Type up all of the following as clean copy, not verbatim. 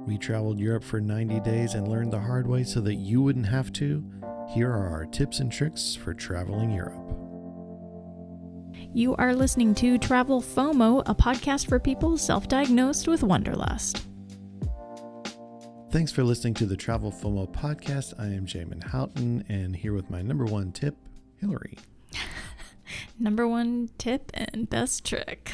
We traveled Europe for 90 days and learned the hard way so that you wouldn't have to. Here are our tips and tricks for traveling Europe. You are listening to Travel FOMO, a podcast for people self-diagnosed with wanderlust. Thanks for listening to the Travel FOMO podcast. I am Jamin Houghton, and here with my number one tip, Hilarie. Number one tip and best trick.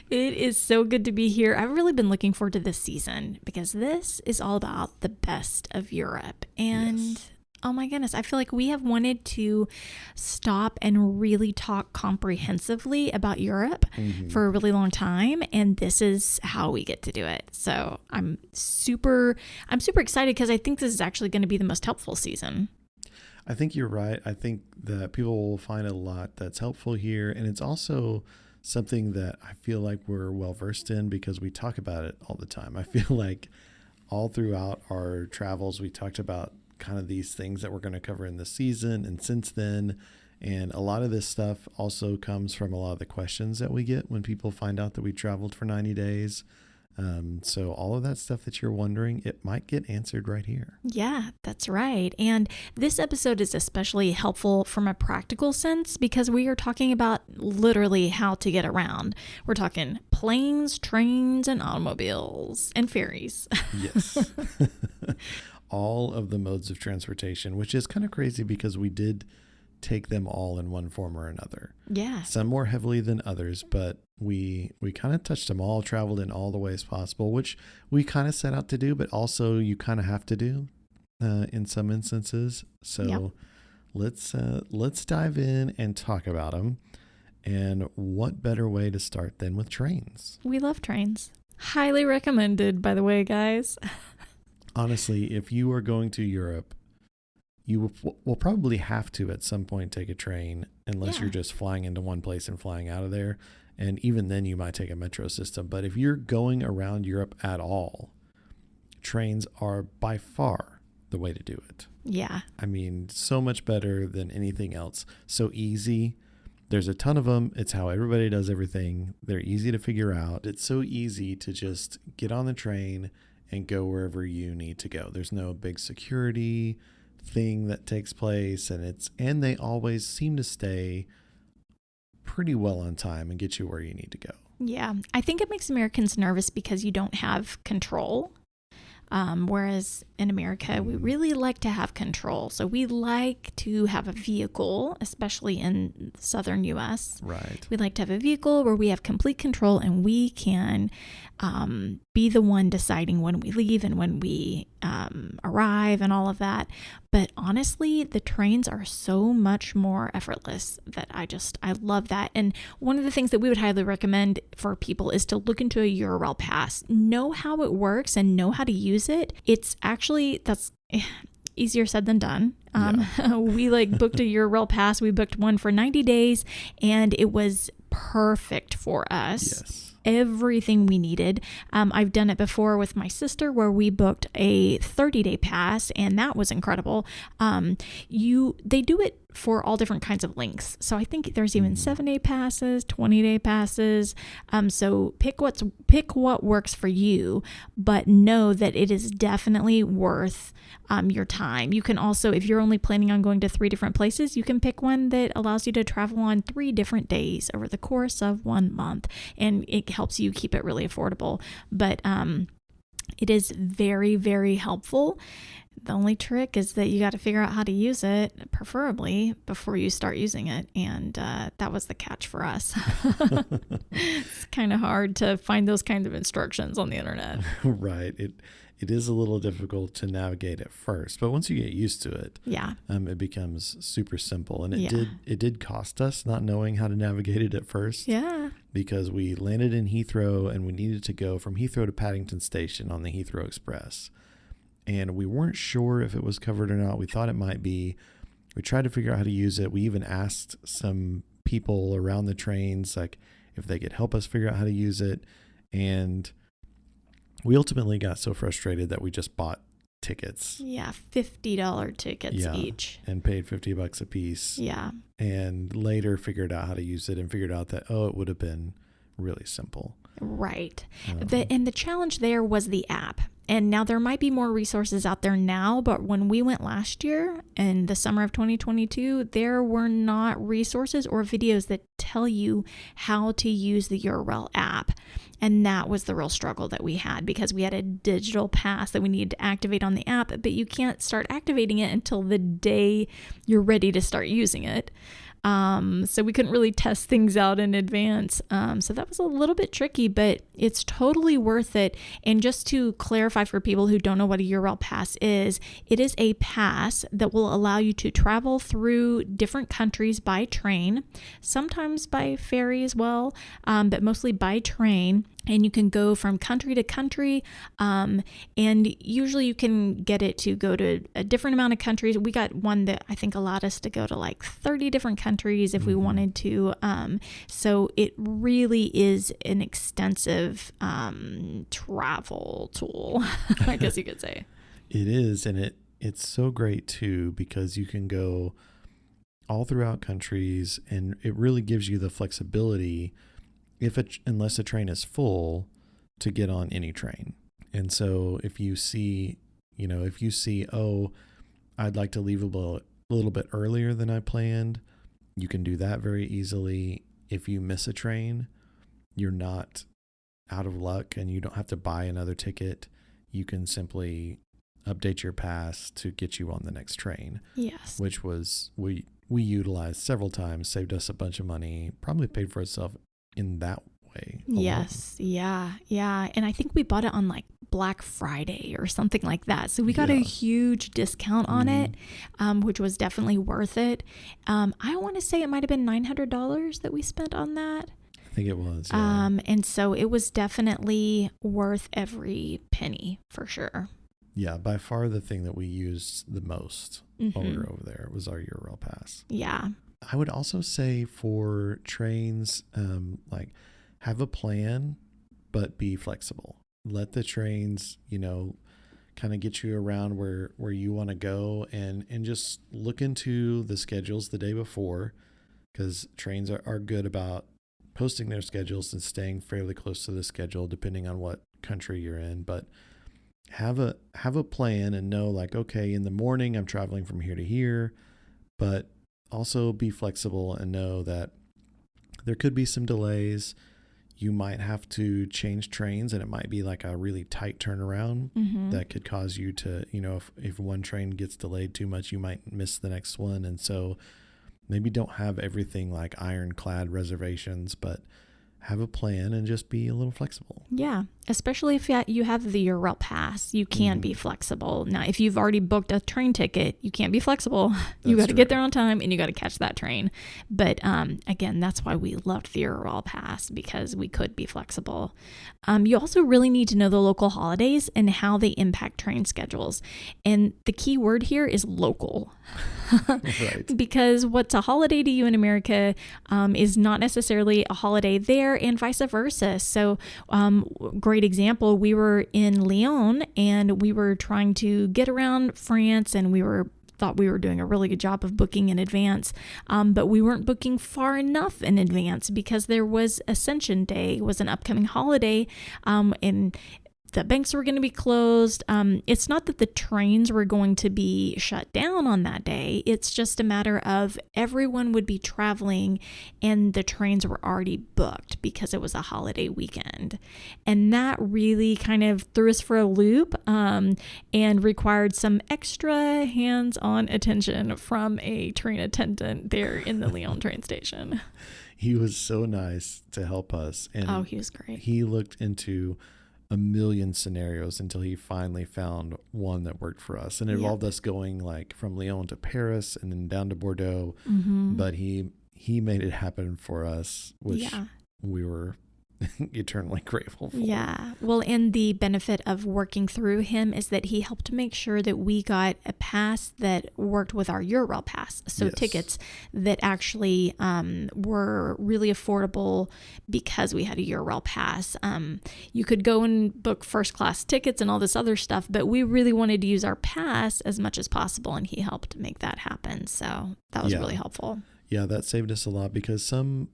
It is so good to be here. I've really been looking forward to this season because this is all about the best of Europe. And yes. Oh my goodness, I feel like we have wanted to stop and really talk comprehensively about Europe for a really long time. And this is how we get to do it. So I'm super excited because I think this is actually going to be the most helpful season. I think you're right. I think that people will find a lot that's helpful here. And it's also something that I feel like we're well versed in because we talk about it all the time. I feel like all throughout our travels, we talked about kind of these things that we're going to cover in the season and since then. And a lot of this stuff also comes from a lot of the questions that we get when people find out that we traveled for 90 days. So all of that stuff that you're wondering, it might get answered right here. Yeah, that's right. And this episode is especially helpful from a practical sense because we are talking about literally how to get around. We're talking planes, trains, and automobiles and ferries. Yes. All of the modes of transportation, which is kind of crazy because we did take them all in one form or another. Yeah. Some more heavily than others, but we kind of touched them all, traveled in all the ways possible, which we kind of set out to do, but also you kind of have to do in some instances. So let's dive in and talk about them. And what better way to start than with trains? We love trains. Highly recommended, by the way, guys. Honestly, if you are going to Europe, you will probably have to at some point take a train unless you're just flying into one place and flying out of there. And even then you might take a metro system. But if you're going around Europe at all, trains are by far the way to do it. Yeah. I mean, so much better than anything else. So easy. There's a ton of them. It's how everybody does everything. They're easy to figure out. It's so easy to just get on the train and go wherever you need to go. There's no big security thing that takes place, and they always seem to stay pretty well on time and get you where you need to go. Yeah, I think it makes Americans nervous because you don't have control. Whereas in America, we really like to have control. So we like to have a vehicle, especially in southern U.S. Right. We like to have a vehicle where we have complete control and we can be the one deciding when we leave and when we arrive and all of that. But honestly, the trains are so much more effortless that I love that. And one of the things that we would highly recommend for people is to look into a Eurail Pass, know how it works and know how to use it. It's actually, that's easier said than done. We booked a Eurail Pass. We booked one for 90 days and it was perfect for us. Yes. Everything we needed. I've done it before with my sister where we booked a 30-day pass and that was incredible. They do it for all different kinds of lengths. So I think there's even 7-day passes, 20-day passes. So pick what works for you, but know that it is definitely worth your time. You can also, if you're only planning on going to 3 different places, you can pick one that allows you to travel on 3 different days over the course of 1 month, and it helps you keep it really affordable. But it is very, very helpful. The only trick is that you got to figure out how to use it, preferably before you start using it. And that was the catch for us. It's kind of hard to find those kinds of instructions on the internet. Right. It is a little difficult to navigate at first, but once you get used to it, it becomes super simple. And it did cost us not knowing how to navigate it at first. Yeah. Because we landed in Heathrow and we needed to go from Heathrow to Paddington Station on the Heathrow Express. And we weren't sure if it was covered or not. We thought it might be. We tried to figure out how to use it. We even asked some people around the trains, like if they could help us figure out how to use it. And we ultimately got so frustrated that we just bought tickets. Yeah, $50 tickets each. And paid $50 a piece. Yeah. And later figured out how to use it and figured out that, it would have been really simple. Right. And the challenge there was the app. And now there might be more resources out there now, but when we went last year in the summer of 2022, there were not resources or videos that tell you how to use the Eurail app. And that was the real struggle that we had, because we had a digital pass that we needed to activate on the app, but you can't start activating it until the day you're ready to start using it. So we couldn't really test things out in advance. So that was a little bit tricky, but it's totally worth it. And just to clarify for people who don't know what a Eurail Pass is, it is a pass that will allow you to travel through different countries by train, sometimes by ferry as well, but mostly by train. And you can go from country to country, and usually you can get it to go to a different amount of countries. We got one that I think allowed us to go to like 30 different countries if we wanted to. So it really is an extensive travel tool, I guess you could say. It is, and it's so great too, because you can go all throughout countries, and it really gives you the flexibility, unless a train is full, to get on any train. And so if you see, oh, I'd like to leave a little bit earlier than I planned, you can do that very easily. If you miss a train, you're not out of luck and you don't have to buy another ticket. You can simply update your pass to get you on the next train. Yes. Which was, we utilized several times, saved us a bunch of money, probably paid for itself in that way. Yes. Yeah. And I think we bought it on like Black Friday or something like that. So we got a huge discount on it, which was definitely worth it. I want to say it might have been $900 that we spent on that. I think it was. Yeah. And so it was definitely worth every penny for sure. Yeah. By far the thing that we used the most while we were over there was our Eurail Pass. Yeah. I would also say for trains, like have a plan, but be flexible. Let the trains, kind of get you around where you want to go, and just look into the schedules the day before, because trains are good about posting their schedules and staying fairly close to the schedule depending on what country you're in. But have a plan and know, like, okay, in the morning I'm traveling from here to here, but also be flexible and know that there could be some delays. You might have to change trains, and it might be like a really tight turnaround that could cause you to, if one train gets delayed too much, you might miss the next one. And so maybe don't have everything like ironclad reservations, but have a plan and just be a little flexible. Yeah, especially if you have the Eurail Pass, you can be flexible. Now, if you've already booked a train ticket, you can't be flexible. You got to get there on time and you got to catch that train. But again, that's why we loved the Eurail Pass, because we could be flexible. You also really need to know the local holidays and how they impact train schedules. And the key word here is local. Right. Because what's a holiday to you in America is not necessarily a holiday there, and vice versa. So great example, we were in Lyon and we were trying to get around France, and thought we were doing a really good job of booking in advance, but we weren't booking far enough in advance because there was Ascension Day, was an upcoming holiday, and the banks were going to be closed. It's not that the trains were going to be shut down on that day. It's just a matter of everyone would be traveling and the trains were already booked because it was a holiday weekend. And that really kind of threw us for a loop, and required some extra hands-on attention from a train attendant there in the Lyon train station. He was so nice to help us. And he was great. He looked into a million scenarios until he finally found one that worked for us, and it involved us going like from Lyon to Paris and then down to Bordeaux. But he made it happen for us, which we were eternally grateful for. Yeah. Well, and the benefit of working through him is that he helped make sure that we got a pass that worked with our Eurail Pass. So tickets that actually were really affordable because we had a Eurail Pass. You could go and book first class tickets and all this other stuff, but we really wanted to use our pass as much as possible, and he helped make that happen. So that was really helpful. Yeah, that saved us a lot, because some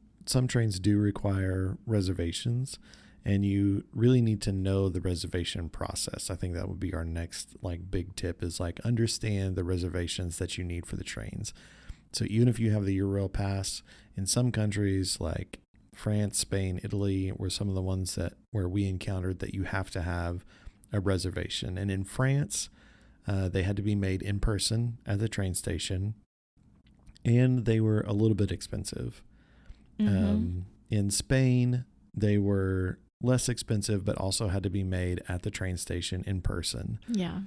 trains do require reservations, And you really need to know the reservation process. I think that would be our next like big tip is like understand the reservations that you need for the trains. So even if you have the Eurail Pass, in some countries like France, Spain, Italy were some of the ones where we encountered that you have to have a reservation. And in France, they had to be made in person at the train station, and they were a little bit expensive. In Spain, they were less expensive, but also had to be made at the train station in person. Yeah.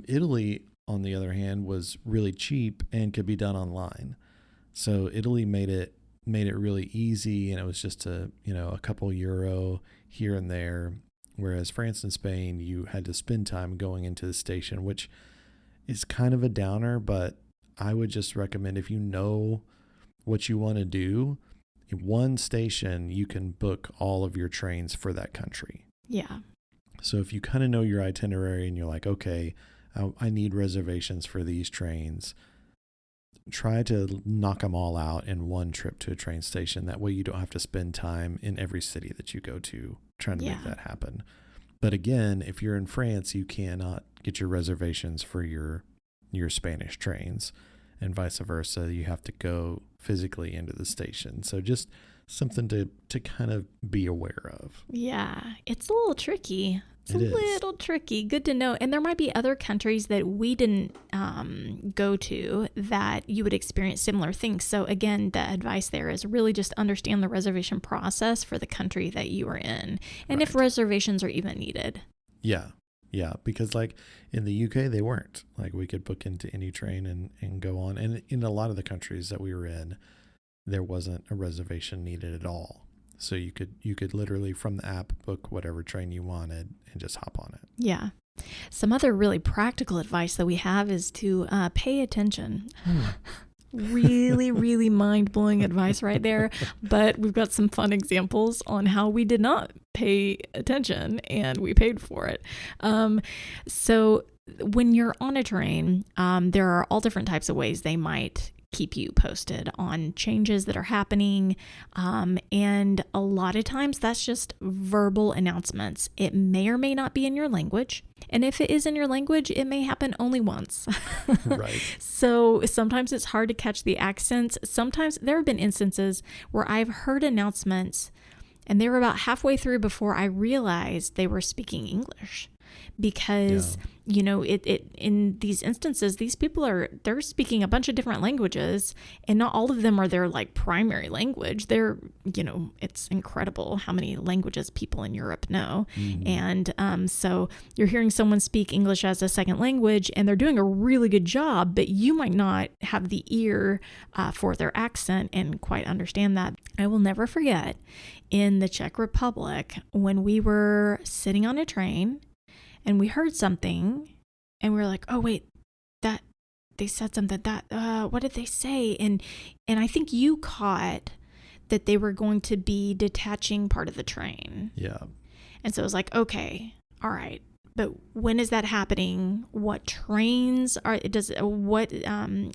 Italy, on the other hand, was really cheap and could be done online. So Italy made it really easy, and it was just a couple euro here and there. Whereas France and Spain, you had to spend time going into the station, which is kind of a downer, but I would just recommend if you know what you want to do, in one station, you can book all of your trains for that country. Yeah. So if you kind of know your itinerary and you're like, okay, I need reservations for these trains, try to knock them all out in one trip to a train station. That way you don't have to spend time in every city that you go to trying to make that happen. But again, if you're in France, you cannot get your reservations for your Spanish trains, and vice versa. You have to go physically into the station. So just something to kind of be aware of. Yeah, it's a little tricky. It's It a is. little tricky. Good to know. And there might be other countries that we didn't go to that you would experience similar things. So again, the advice there is really just understand the reservation process for the country that you are in, and if reservations are even needed. Yeah, because like in the UK, they weren't. Like we could book into any train and go on. And in a lot of the countries that we were in, there wasn't a reservation needed at all. So you could literally from the app book whatever train you wanted and just hop on it. Yeah. Some other really practical advice that we have is to pay attention. Really, really mind-blowing advice right there. But we've got some fun examples on how we did not pay attention and we paid for it. So when you're on a train, there are all different types of ways they might keep you posted on changes that are happening. And a lot of times that's just verbal announcements. It may or may not be in your language. And if it is in your language, it may happen only once. Right. So sometimes it's hard to catch the accents. Sometimes there have been instances where I've heard announcements and they were about halfway through before I realized they were speaking English. Because, it in these instances, these people they're speaking a bunch of different languages, and not all of them are their like primary language. It's incredible how many languages people in Europe know. Mm-hmm. And so you're hearing someone speak English as a second language, and they're doing a really good job, but you might not have the ear for their accent and quite understand that. I will never forget in the Czech Republic when we were sitting on a train and we heard something and we were like, oh, wait, that they said something what did they say? And I think you caught that they were going to be detaching part of the train. Yeah. And so it was like, okay, all right. But when is that happening? What trains what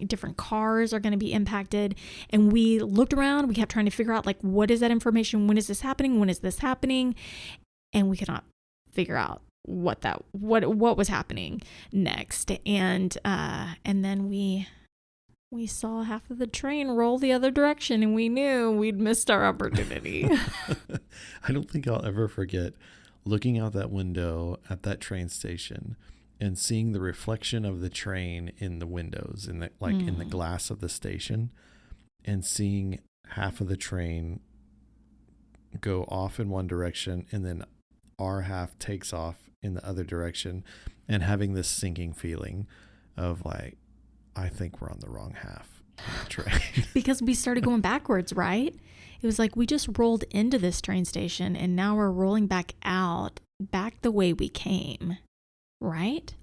different cars are going to be impacted? And we looked around, we kept trying to figure out like, what is that information? When is this happening? When is this happening? And we could not figure out what was happening next. And then we saw half of the train roll the other direction and we knew we'd missed our opportunity. I don't think I'll ever forget looking out that window at that train station and seeing the reflection of the train in the windows in the glass of the station, and seeing half of the train go off in one direction and then our half takes off in the other direction, and having this sinking feeling of like, I think we're on the wrong half of the train. Because we started going backwards, right? It was like we just rolled into this train station and now we're rolling back the way we came, right?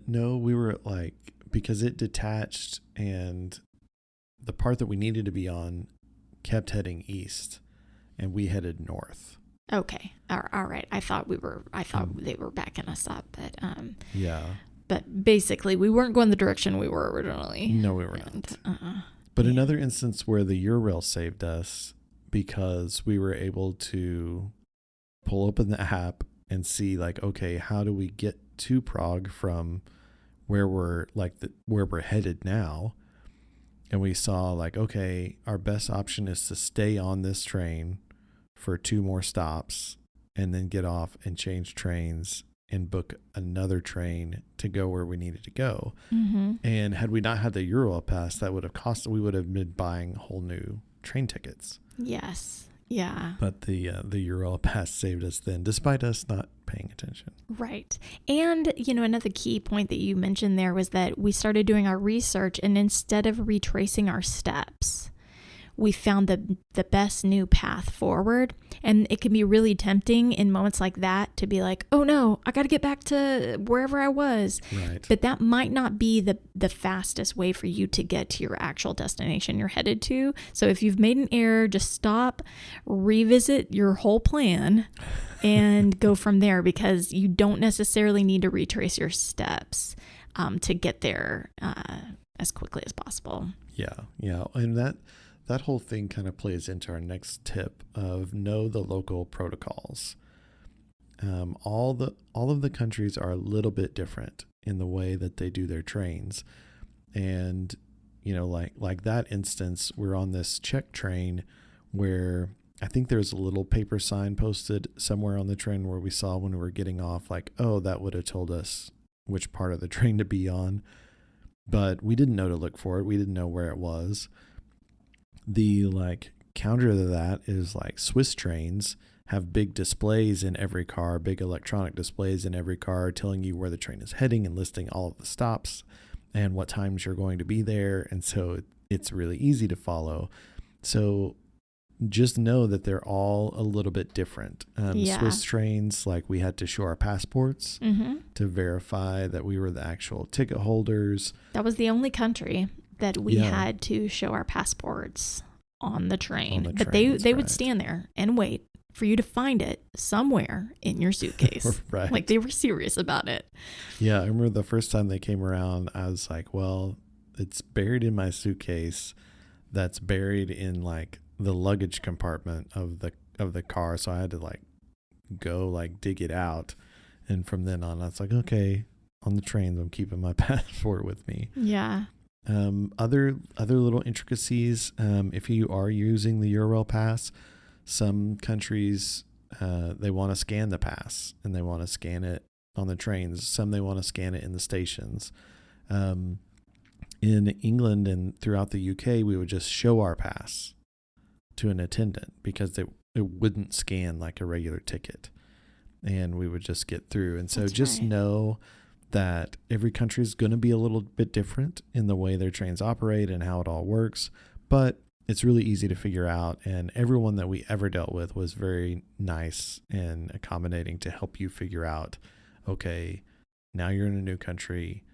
No, we were like, because it detached and the part that we needed to be on kept heading east and we headed north. Okay. All right. I thought they were backing us up, but yeah. But basically, we weren't going the direction we were originally. No, we were not. But another instance where the Eurail saved us, because we were able to pull open the app and see like, okay, how do we get to Prague from where we're where we're headed now? And we saw like, okay, our best option is to stay on this train for 2 more stops and then get off and change trains and book another train to go where we needed to go. Mm-hmm. And had we not had the Eurail Pass, that would have we would have been buying whole new train tickets. Yes. Yeah. But the Eurail Pass saved us then, despite us not paying attention. Right. And, another key point that you mentioned there was that we started doing our research, and instead of retracing our steps, we found the best new path forward. And it can be really tempting in moments like that to be like, oh no, I got to get back to wherever I was. Right. But that might not be the fastest way for you to get to your actual destination you're headed to. So if you've made an error, just stop, revisit your whole plan, and go from there, because you don't necessarily need to retrace your steps to get there as quickly as possible. Yeah. And that whole thing kind of plays into our next tip of know the local protocols. All of the countries are a little bit different in the way that they do their trains. And, like that instance, we're on this Czech train where I think there's a little paper sign posted somewhere on the train where we saw when we were getting off, like, oh, that would have told us which part of the train to be on. But we didn't know to look for it. We didn't know where it was. The counter to that is Swiss trains have big displays in every car, big electronic displays in every car telling you where the train is heading and listing all of the stops and what times you're going to be there. And so it's really easy to follow. So just know that they're all a little bit different. Swiss trains, we had to show our passports to verify that we were the actual ticket holders. That was the only country that we had to show our passports on the train. But they would stand there and wait for you to find it somewhere in your suitcase. Right. They were serious about it. Yeah, I remember the first time they came around, I was like, well, it's buried in my suitcase that's buried in the luggage compartment of the car. So I had to go dig it out. And from then on, I was like, okay, on the trains, I'm keeping my passport with me. Yeah. Other little intricacies. If you are using the Eurail Pass, some countries they want to scan the pass and they want to scan it on the trains. Some they want to scan it in the stations. In England and throughout the UK, we would just show our pass to an attendant because it wouldn't scan like a regular ticket, and we would just get through. And so know that every country is going to be a little bit different in the way their trains operate and how it all works, but it's really easy to figure out. And everyone that we ever dealt with was very nice and accommodating to help you figure out, okay, now you're in a new country.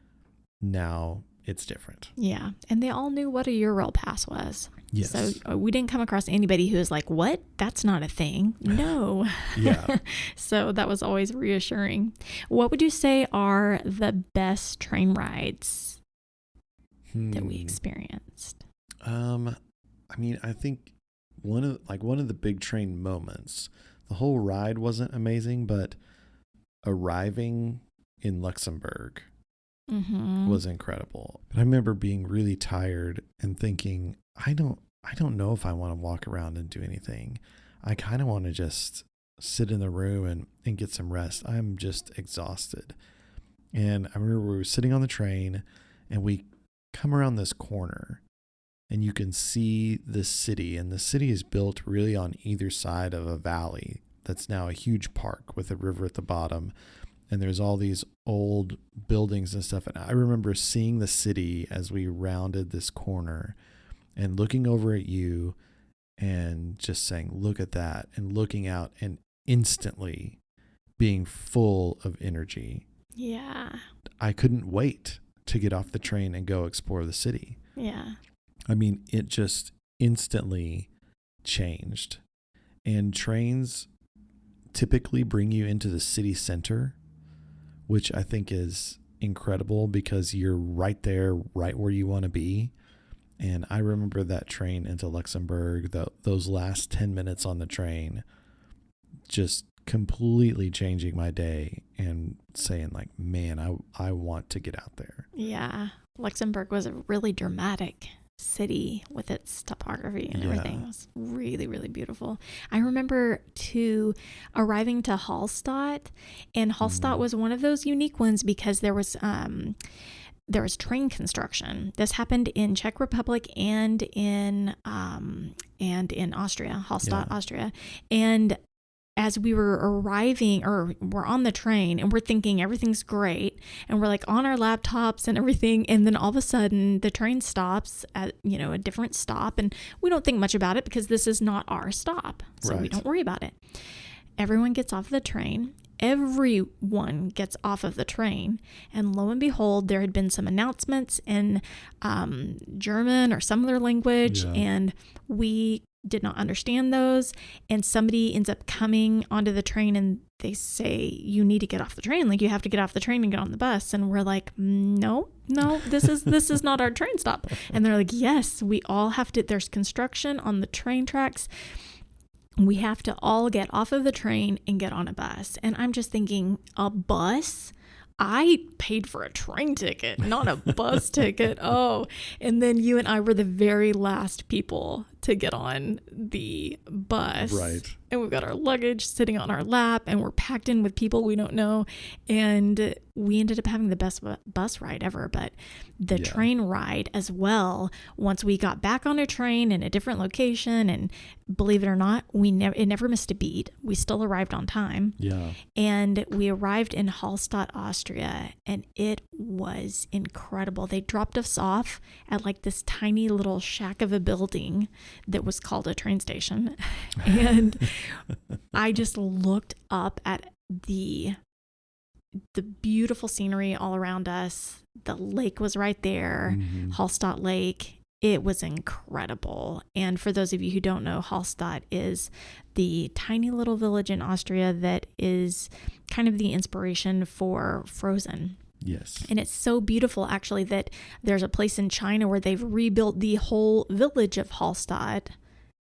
Now it's different. Yeah. And they all knew what a Eurail Pass was. Yes. So we didn't come across anybody who was like, what? That's not a thing. No. Yeah. So that was always reassuring. What would you say are the best train rides that we experienced? I think one of the big train moments, the whole ride wasn't amazing, but arriving in Luxembourg was incredible. But I remember being really tired and thinking, I don't know if I want to walk around and do anything. I kind of want to just sit in the room and get some rest. I'm just exhausted. And I remember we were sitting on the train and we come around this corner and you can see the city, and the city is built really on either side of a valley that's now a huge park with a river at the bottom. And there's all these old buildings and stuff. And I remember seeing the city as we rounded this corner and looking over at you and just saying, look at that, and looking out and instantly being full of energy. Yeah. I couldn't wait to get off the train and go explore the city. Yeah. I mean, it just instantly changed. And trains typically bring you into the city center, which I think is incredible because you're right there, right where you want to be. And I remember that train into Luxembourg, those last 10 minutes on the train, just completely changing my day and saying like, man, I want to get out there. Yeah. Luxembourg was a really dramatic city with its topography and everything. It was really, really beautiful. I remember arriving to Hallstatt, and Hallstatt was one of those unique ones because there was train construction. This happened in Czech Republic and in Austria, Hallstatt, Austria. And as we were arriving, or we're on the train and we're thinking everything's great, and we're like on our laptops and everything, and then all of a sudden the train stops at a different stop, and we don't think much about it because this is not our stop, so we don't worry about it. Everyone gets off the train. Everyone gets off of the train, and lo and behold, there had been some announcements in German or some other language, and we did not understand those, and somebody ends up coming onto the train and they say, you need to get off the train, like you have to get off the train and get on the bus. And we're like, no, this is not our train stop. And they're like, yes, we all have to, there's construction on the train tracks, we have to all get off of the train and get on a bus. And I'm just thinking, a bus? I paid for a train ticket, not a bus ticket. Oh, and then you and I were the very last people to get on the bus. Right. And we've got our luggage sitting on our lap, and we're packed in with people we don't know. And we ended up having the best bus ride ever. But the train ride as well, once we got back on a train in a different location, and believe it or not, it never missed a beat. We still arrived on time. Yeah. And we arrived in Hallstatt, Austria, and it was incredible. They dropped us off at like this tiny little shack of a building that was called a train station. And I just looked up at the beautiful scenery all around us. The lake was right there, Hallstatt Lake. It was incredible. And for those of you who don't know, Hallstatt is the tiny little village in Austria that is kind of the inspiration for Frozen. Yes. And it's so beautiful, actually, that there's a place in China where they've rebuilt the whole village of Hallstatt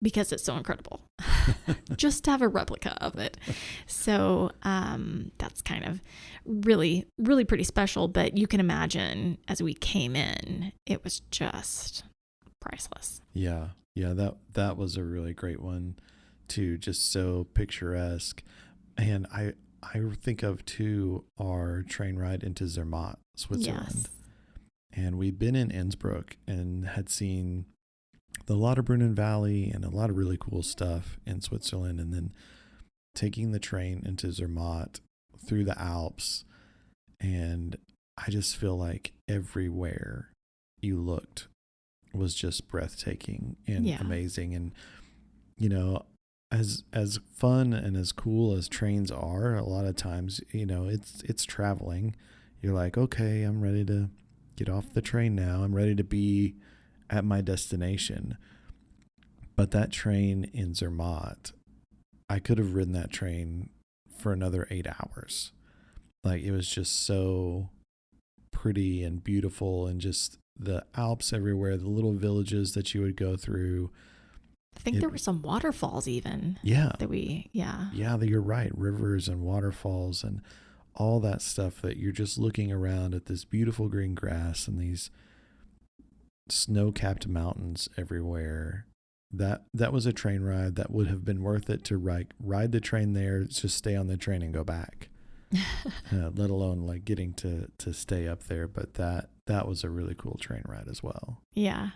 because it's so incredible. Just to have a replica of it. So that's kind of really, really pretty special. But you can imagine as we came in, it was just priceless. Yeah. That was a really great one too. Just so picturesque. And I think of too our train ride into Zermatt, Switzerland. Yes. And we'd been in Innsbruck and had seen the Lauterbrunnen Valley and a lot of really cool stuff in Switzerland, and then taking the train into Zermatt through the Alps. And I just feel like everywhere you looked was just breathtaking and amazing. And, as fun and as cool as trains are, a lot of times, it's traveling. You're like, okay, I'm ready to get off the train now. I'm ready to be at my destination. But that train in Zermatt, I could have ridden that train for another 8 hours. Like, it was just so pretty and beautiful, and just the Alps everywhere, the little villages that you would go through. I think there were some waterfalls even. Yeah. Yeah, you're right. Rivers and waterfalls and all that stuff, that you're just looking around at this beautiful green grass and these snow-capped mountains everywhere. That was a train ride that would have been worth it to ride the train there, just stay on the train and go back. Let alone like getting to stay up there. But that was a really cool train ride as well. Yeah.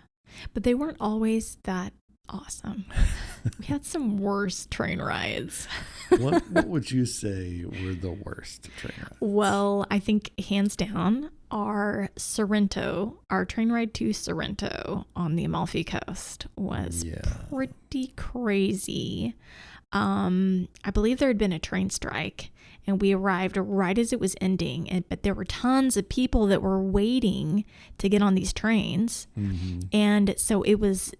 But they weren't always that awesome. We had some worse train rides. What would you say were the worst train rides? Well, I think hands down our train ride to Sorrento on the Amalfi coast was pretty crazy. I believe there had been a train strike, and we arrived right as it was ending, but there were tons of people that were waiting to get on these trains. Mm-hmm. And so it was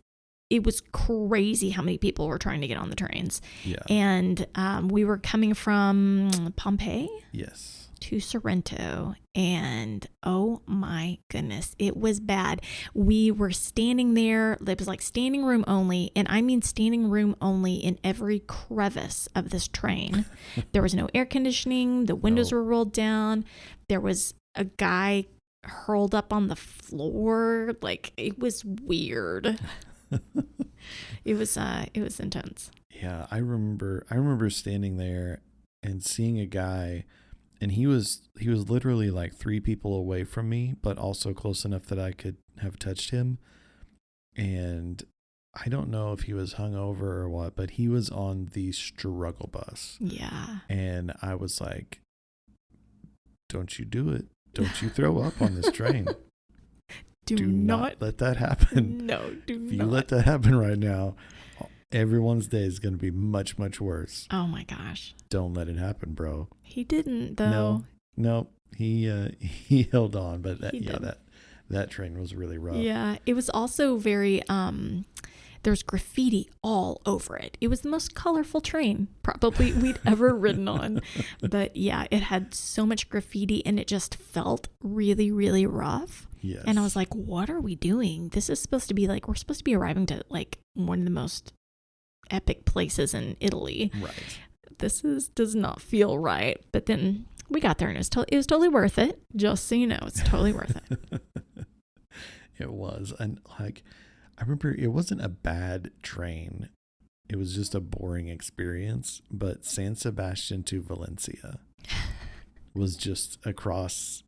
crazy how many people were trying to get on the trains. Yeah. And we were coming from Pompeii. Yes. to Sorrento, and oh my goodness, it was bad. We were standing there. It was like standing room only, and I mean standing room only in every crevice of this train. There was no air conditioning. The windows were rolled down. There was a guy hurled up on the floor. Like, it was weird. It was intense. Yeah, I remember standing there and seeing a guy, and he was literally like 3 people away from me, but also close enough that I could have touched him. And I don't know if he was hungover or what, but he was on the struggle bus. Yeah. And I was like, don't you do it. Don't you throw up on this train. Do not let that happen. No, do not. If you let that happen right now, everyone's day is going to be much, much worse. Oh my gosh. Don't let it happen, bro. He didn't, though. No. He held on, but that train was really rough. Yeah, it was also very there's graffiti all over it. It was the most colorful train probably we'd ever ridden on. But yeah, it had so much graffiti, and it just felt really, really rough. Yes. And I was like, what are we doing? This is supposed to be like, we're supposed to be arriving to like one of the most epic places in Italy. Right. Does not feel right. But then we got there, and it was totally worth it. Just so you know, it's totally worth it. It was. And like, I remember it wasn't a bad train. It was just a boring experience. But San Sebastian to Valencia was just across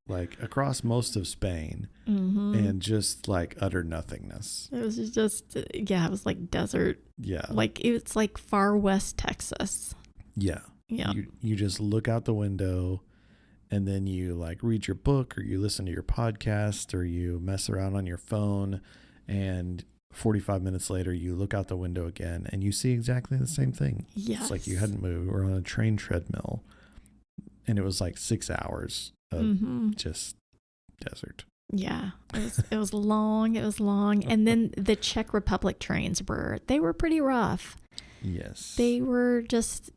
most of Spain, and just like utter nothingness. It was just, yeah, it was like desert. Yeah. Like, it's like far west Texas. Yeah. Yeah. You just look out the window, and then you like read your book, or you listen to your podcast, or you mess around on your phone, and 45 minutes later you look out the window again and you see exactly the same thing. Yes. It's like you hadn't moved. We're on a train treadmill, and it was like 6 hours of just desert. Yeah, it was long. It was long. And then the Czech Republic trains were pretty rough. Yes. They were just,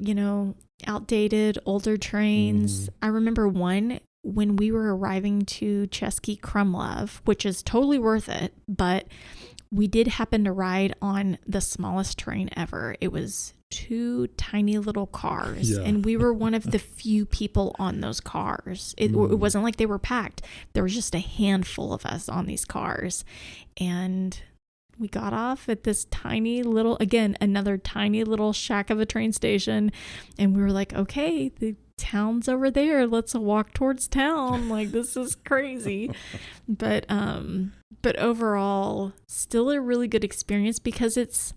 outdated, older trains. I remember one when we were arriving to Český Krumlov, which is totally worth it, but we did happen to ride on the smallest train ever. It was 2 tiny little cars, and we were one of the few people on those cars. It wasn't like they were packed. There was just a handful of us on these cars, and we got off at this tiny little, again, another tiny little shack of a train station, and we were like, okay, the town's over there. Let's walk towards town. Like, this is crazy. But overall, still a really good experience, because it's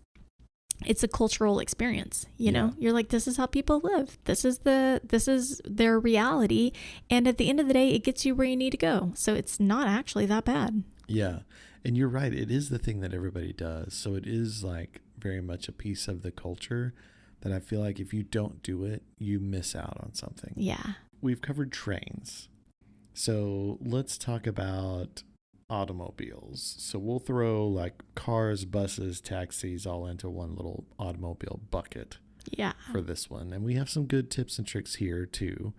a cultural experience. You know, you're like, this is how people live. This is their reality. And at the end of the day, it gets you where you need to go. So it's not actually that bad. Yeah. And you're right. It is the thing that everybody does. So it is like very much a piece of the culture that I feel like if you don't do it, you miss out on something. Yeah. We've covered trains. So let's talk about automobiles. So we'll throw like cars, buses, taxis all into one little automobile bucket. Yeah. For this one. And we have some good tips and tricks here too.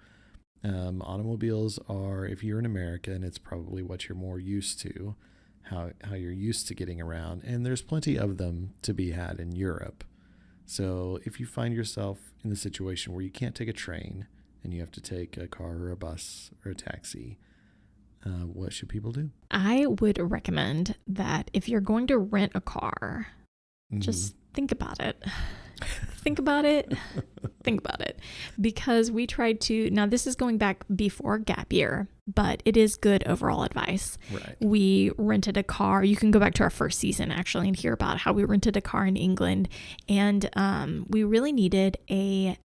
Automobiles are, if you're in America, and it's probably what you're more used to, how you're used to getting around, and there's plenty of them to be had in Europe. So if you find yourself in the situation where you can't take a train and you have to take a car or a bus or a taxi, what should people do? I would recommend that if you're going to rent a car, just think about it. Think about it. Because we tried to, now this is going back before gap year, but it is good overall advice. Right. We rented a car. You can go back to our first season actually and hear about how we rented a car in England. And we really needed a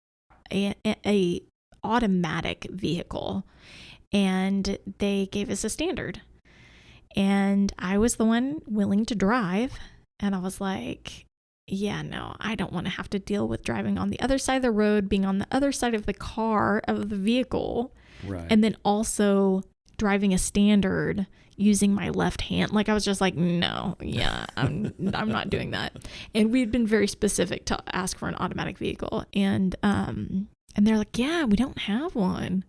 automatic vehicle. And they gave us a standard. And I was the one willing to drive. And I was like, yeah, no, I don't want to have to deal with driving on the other side of the road, being on the other side of the car, of the vehicle. Right. And then also driving a standard using my left hand. Like, I was just like, no, yeah, I'm not doing that. And we'd been very specific to ask for an automatic vehicle. And they're like, yeah, we don't have one.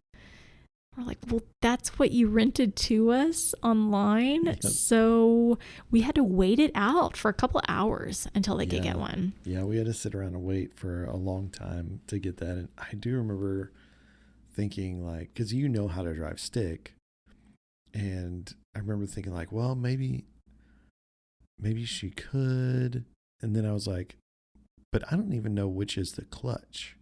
We're like, well, that's what you rented to us online. Yep. So we had to wait it out for a couple of hours until they could get one. Yeah, we had to sit around and wait for a long time to get that. And I do remember thinking, like, because you know how to drive stick. And I remember thinking, like, well, maybe she could. And then I was like, but I don't even know which is the clutch.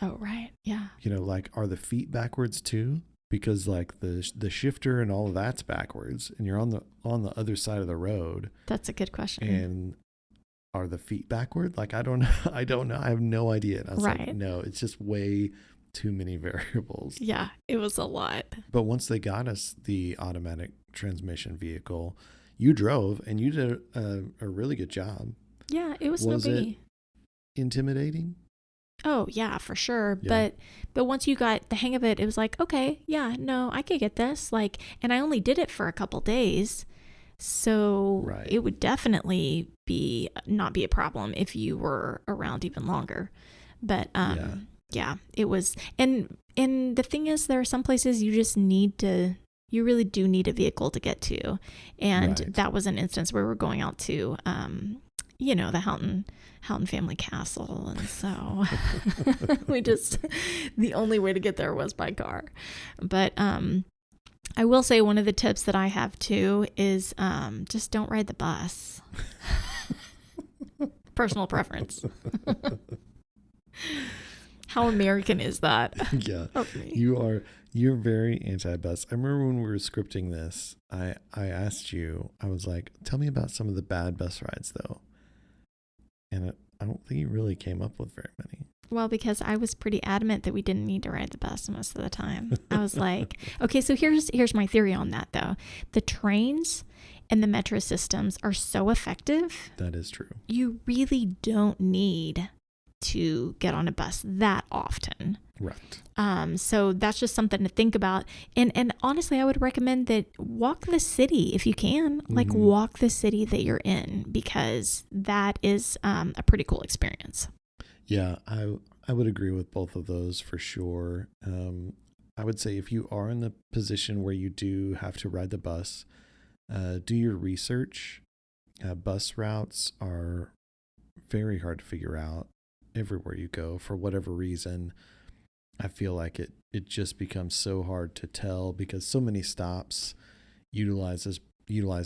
Oh, right. Yeah. You know, like, are the feet backwards too? Because like the shifter and all of that's backwards, and you're on the other side of the road. That's a good question. And are the feet backward? Like, I don't know. I have no idea. And I was like, no, it's just way too many variables. Yeah, it was a lot. But once they got us the automatic transmission vehicle, you drove and you did a really good job. Yeah, it was no biggie. It intimidating? Oh, yeah, for sure. Yeah. But once you got the hang of it, it was like, okay, yeah, no, I could get this. Like, and I only did it for a couple days. So it would definitely not be a problem if you were around even longer. But yeah, it was. And the thing is, there are some places you really do need a vehicle to get to. And that was an instance where we're going out to the Houghton family castle, and so the only way to get there was by car. But I will say one of the tips that I have too is just don't ride the bus. Personal preference. How American is that? Yeah. You're very anti-bus. I remember when we were scripting this, I asked you, I was like, tell me about some of the bad bus rides though. And I don't think you really came up with very many. Well, because I was pretty adamant that we didn't need to ride the bus most of the time. I was like, okay, so here's my theory on that though. The trains and the metro systems are so effective. That is true. You really don't need to get on a bus that often. Right. So that's just something to think about. And honestly, I would recommend that walk the city if you can. Like walk the city that you're in, because that is a pretty cool experience. Yeah, I would agree with both of those for sure. I would say if you are in the position where you do have to ride the bus, do your research. Bus routes are very hard to figure out everywhere you go for whatever reason. I feel like it just becomes so hard to tell because so many stops utilize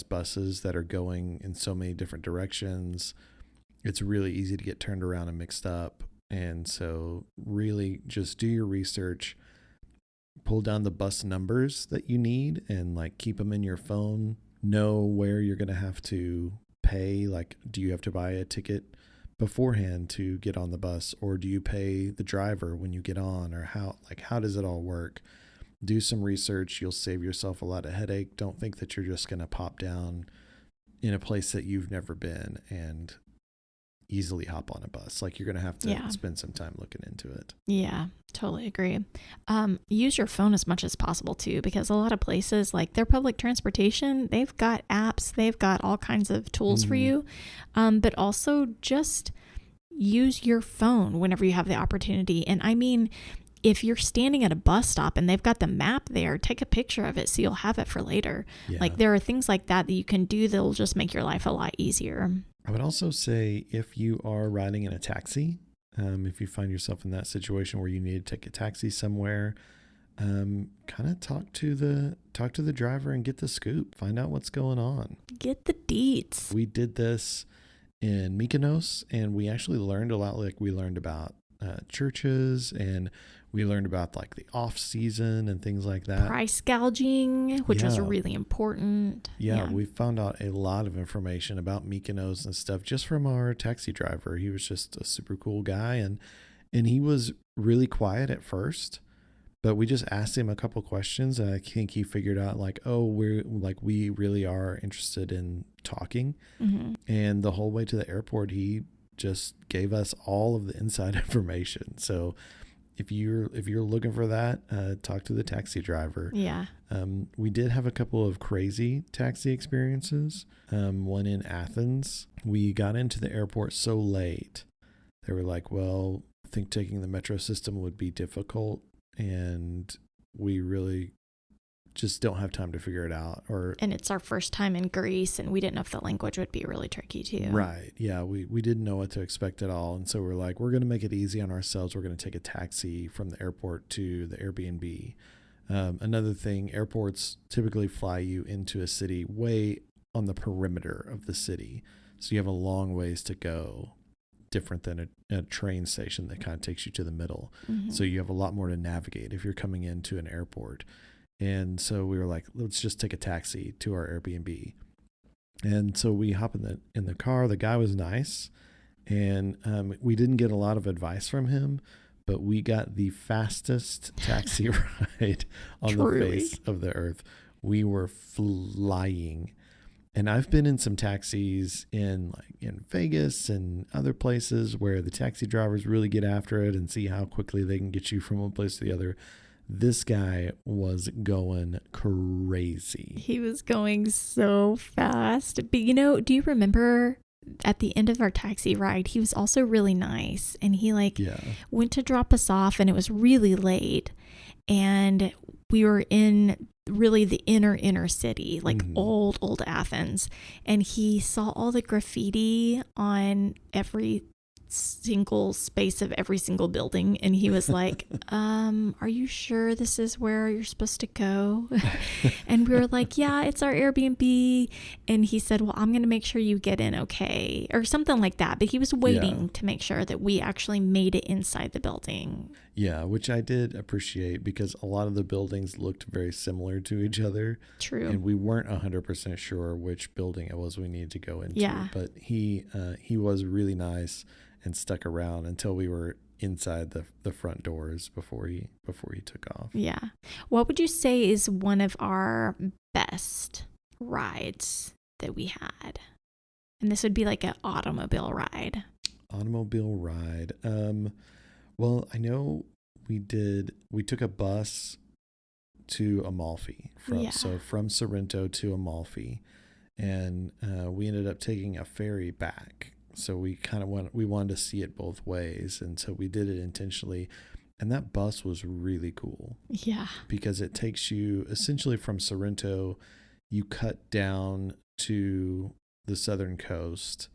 buses that are going in so many different directions. It's really easy to get turned around and mixed up. And so really just do your research, pull down the bus numbers that you need and like keep them in your phone, know where you're going to have to pay. Like, do you have to buy a ticket beforehand to get on the bus, or do you pay the driver when you get on, or how does it all work? Do some research. You'll save yourself a lot of headache. Don't think that you're just going to pop down in a place that you've never been and easily hop on a bus. Like, you're going to have to spend some time looking into it. Yeah, totally agree. Use your phone as much as possible too, because a lot of places, like their public transportation, they've got apps, they've got all kinds of tools for you. But also just use your phone whenever you have the opportunity. And I mean, if you're standing at a bus stop and they've got the map there, take a picture of it so you'll have it for later. Yeah. Like, there are things like that you can do that'll just make your life a lot easier. I would also say if you are riding in a taxi, if you find yourself in that situation where you need to take a taxi somewhere, kind of talk to the driver and get the scoop. Find out what's going on. Get the deets. We did this in Mykonos, and we actually learned a lot. Like, we learned about churches, and we learned about like the off season and things like that. Price gouging, which was really important. Yeah, we found out a lot of information about Mykonos and stuff just from our taxi driver. He was just a super cool guy, and he was really quiet at first, but we just asked him a couple questions, and I think he figured out like, oh, we really are interested in talking. And the whole way to the airport, he just gave us all of the inside information. So if you're looking for that, talk to the taxi driver. Yeah. We did have a couple of crazy taxi experiences. One in Athens. We got into the airport so late. They were like, well, I think taking the metro system would be difficult, and we really just don't have time to figure it out. And it's our first time in Greece, and we didn't know if the language would be really tricky too. Right. Yeah. We didn't know what to expect at all. And so we're like, we're going to make it easy on ourselves. We're going to take a taxi from the airport to the Airbnb. Another thing, airports typically fly you into a city way on the perimeter of the city. So you have a long ways to go, different than a train station that kind of takes you to the middle. Mm-hmm. So you have a lot more to navigate if you're coming into an airport. And so we were like, let's just take a taxi to our Airbnb. And so we hop in the car. The guy was nice, and we didn't get a lot of advice from him, but we got the fastest taxi ride on the face of the earth. We were flying. And I've been in some taxis in Vegas and other places where the taxi drivers really get after it and see how quickly they can get you from one place to the other. This guy was going crazy. He was going so fast. But do you remember at the end of our taxi ride, he was also really nice, and he went to drop us off, and it was really late, and we were in really the inner city, old Athens, and he saw all the graffiti on every single space of every single building, and he was like, are you sure this is where you're supposed to go? And we were like, yeah, it's our Airbnb. And he said, well, I'm going to make sure you get in okay, or something like that. But he was waiting to make sure that we actually made it inside the building. Yeah, which I did appreciate, because a lot of the buildings looked very similar to each other. True. And we weren't 100% sure which building it was we needed to go into. Yeah. But he was really nice and stuck around until we were inside the front doors before he took off. Yeah. What would you say is one of our best rides that we had? And this would be like an automobile ride. Automobile ride. Well, I know we took a bus to Amalfi from Sorrento to Amalfi, and we ended up taking a ferry back. So we wanted to see it both ways, and so we did it intentionally. And that bus was really cool. Yeah. Because it takes you essentially from Sorrento, you cut down to the southern coast,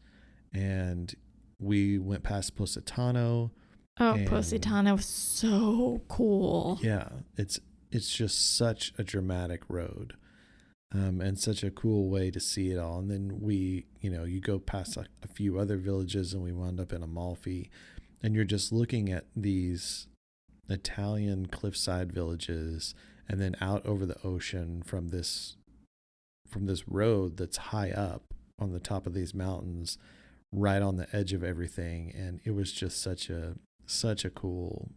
and we went past Positano. Oh, Positano was so cool. Yeah, it's just such a dramatic road. And such a cool way to see it all. And then you go past a few other villages, and we wound up in Amalfi, and you're just looking at these Italian cliffside villages, and then out over the ocean from this road that's high up on the top of these mountains, right on the edge of everything. And it was just such a cool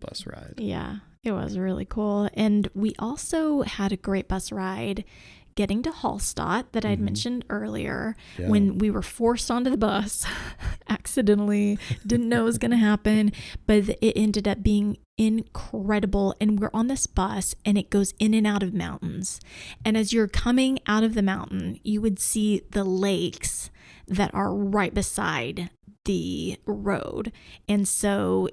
bus ride. Yeah, it was really cool. And we also had a great bus ride getting to Hallstatt that I'd mentioned earlier, when we were forced onto the bus accidentally, didn't know it was going to happen, but it ended up being incredible. And we're on this bus, and it goes in and out of mountains. And as you're coming out of the mountain, you would see the lakes that are right beside the road. And so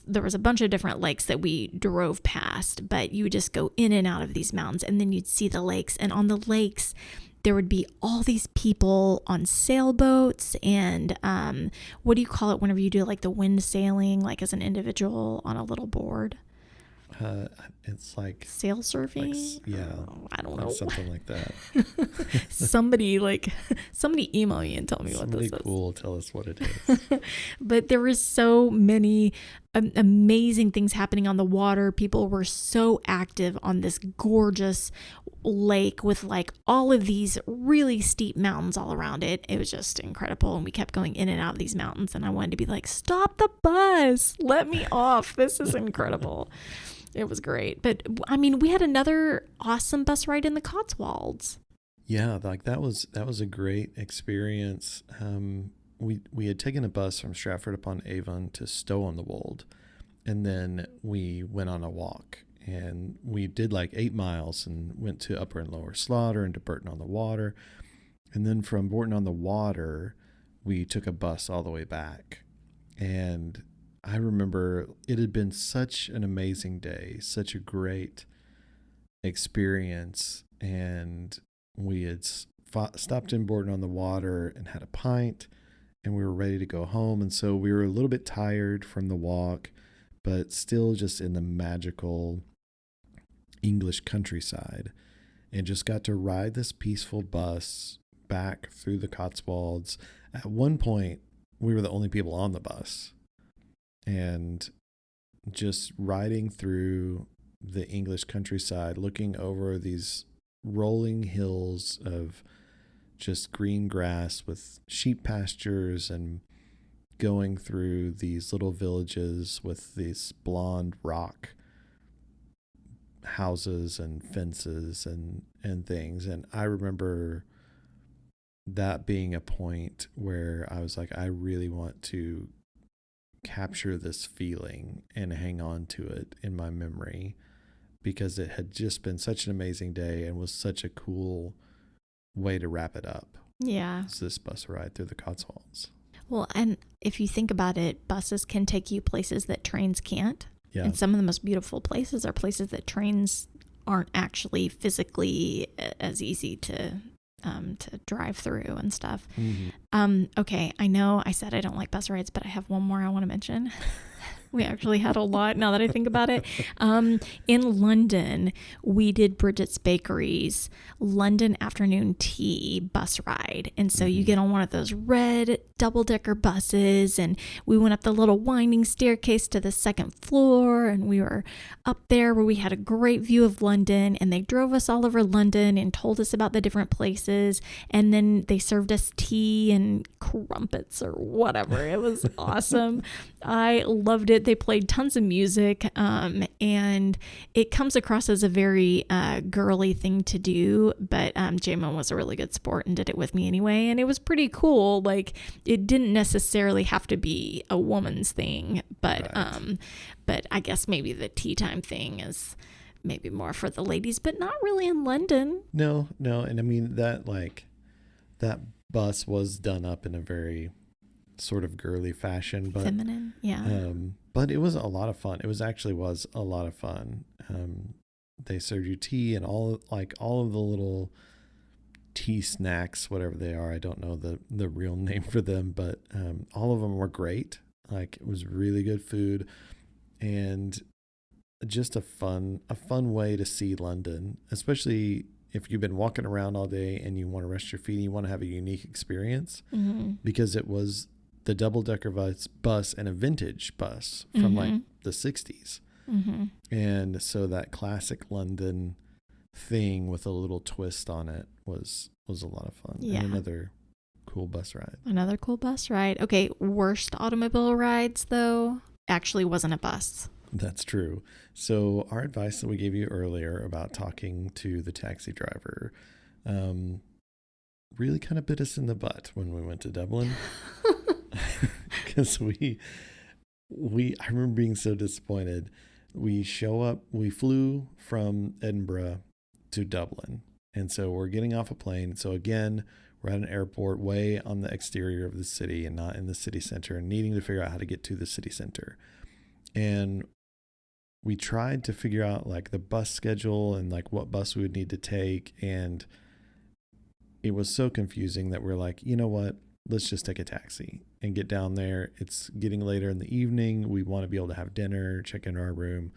there was a bunch of different lakes that we drove past, but you would just go in and out of these mountains, and then you'd see the lakes. And on the lakes, there would be all these people on sailboats and what do you call it whenever you do like the wind sailing, like as an individual on a little board? It's like sail surfing. I don't know, something like that. somebody email me and tell me what this is. Somebody cool, tell us what it is. But there was so many amazing things happening on the water. People were so active on this gorgeous lake with like all of these really steep mountains all around it. It was just incredible, and we kept going in and out of these mountains, and I wanted to be like, stop the bus, let me off, this is incredible. It was great. But I mean, we had another awesome bus ride in the Cottswolds. Yeah, like that was a great experience. We had taken a bus from Stratford upon Avon to Stow-on-the-Wold, and then we went on a walk, and we did like 8 miles and went to Upper and Lower Slaughter and to Bourton-on-the-Water. And then from Bourton-on-the-Water, we took a bus all the way back. And I remember it had been such an amazing day, such a great experience. And we had stopped in Borden on the water and had a pint, and we were ready to go home. And so we were a little bit tired from the walk, but still just in the magical English countryside, and just got to ride this peaceful bus back through the Cotswolds. At one point, we were the only people on the bus, and just riding through the English countryside, looking over these rolling hills of just green grass with sheep pastures, and going through these little villages with these blonde rock houses and fences and things. And I remember that being a point where I was like, I really want to capture this feeling and hang on to it in my memory, because it had just been such an amazing day and was such a cool way to wrap it up. Yeah. It's this bus ride through the Cotswolds. Well, and if you think about it, buses can take you places that trains can't. Yeah. And some of the most beautiful places are places that trains aren't actually physically as easy to drive through and stuff. Mm-hmm. Okay, I know I said I don't like bus rides, but I have one more I want to mention. We actually had a lot now that I think about it. In London, we did Bridget's Bakery's London afternoon tea bus ride. And so you get on one of those red double-decker buses, and we went up the little winding staircase to the second floor, and we were up there where we had a great view of London, and they drove us all over London and told us about the different places, and then they served us tea and crumpets or whatever. It was awesome. I loved it. They played tons of music, and it comes across as a very girly thing to do, but Jamin was a really good sport and did it with me anyway, and it was pretty cool. Like, it didn't necessarily have to be a woman's thing, but right. But I guess maybe the tea time thing is maybe more for the ladies, but not really in London. No, and I mean that bus was done up in a very sort of girly fashion, but feminine, yeah. But it was a lot of fun. It was a lot of fun. They served you tea and all of the little tea snacks, whatever they are. I don't know the real name for them, but all of them were great. Like, it was really good food, and just a fun way to see London, especially if you've been walking around all day and you want to rest your feet and you want to have a unique experience, because it was the double-decker bus and a vintage bus from like the 60s. And so that classic London thing with a little twist on it was a lot of fun. Yeah. And another cool bus ride. Another cool bus ride. Okay, worst automobile rides, though, actually wasn't a bus. That's true. So our advice that we gave you earlier about talking to the taxi driver really kind of bit us in the butt when we went to Dublin. Because I remember being so disappointed. We flew from Edinburgh to Dublin. And so we're getting off a plane. So again, we're at an airport way on the exterior of the city and not in the city center, and needing to figure out how to get to the city center. And we tried to figure out like the bus schedule and like what bus we would need to take. And it was so confusing that we're like, you know what? Let's just take a taxi and get down there. It's getting later in the evening. We want to be able to have dinner, check in our room.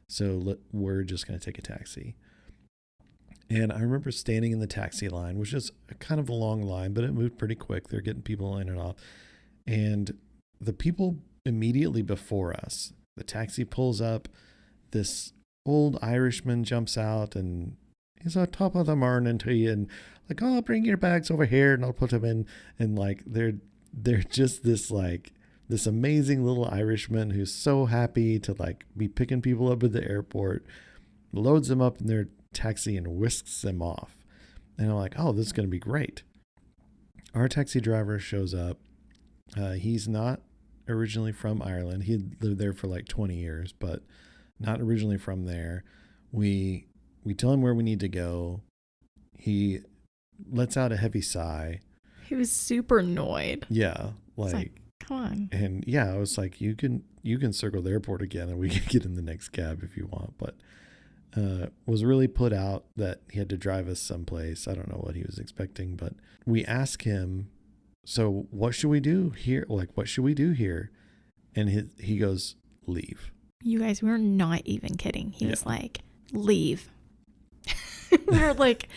So we're just going to take a taxi. And I remember standing in the taxi line, which is kind of a long line, but it moved pretty quick. They're getting people in and off. And the people immediately before us, the taxi pulls up. This old Irishman jumps out, and he's on top of the morning to you, and like, oh, bring your bags over here and I'll put them in. And like, they're just this amazing little Irishman who's so happy to like be picking people up at the airport, loads them up in their taxi and whisks them off. And I'm like, oh, this is going to be great. Our taxi driver shows up. He's not originally from Ireland. He lived there for like 20 years, but not originally from there. We tell him where we need to go. He lets out a heavy sigh. He was super annoyed. Yeah. Like, Come on. And yeah, I was like, you can circle the airport again and we can get in the next cab if you want. But was really put out that he had to drive us someplace. I don't know what he was expecting, but we asked him, so what should we do here? Like, what should we do here? And he goes, leave. You guys, we're not even kidding. He was like, leave. We were like,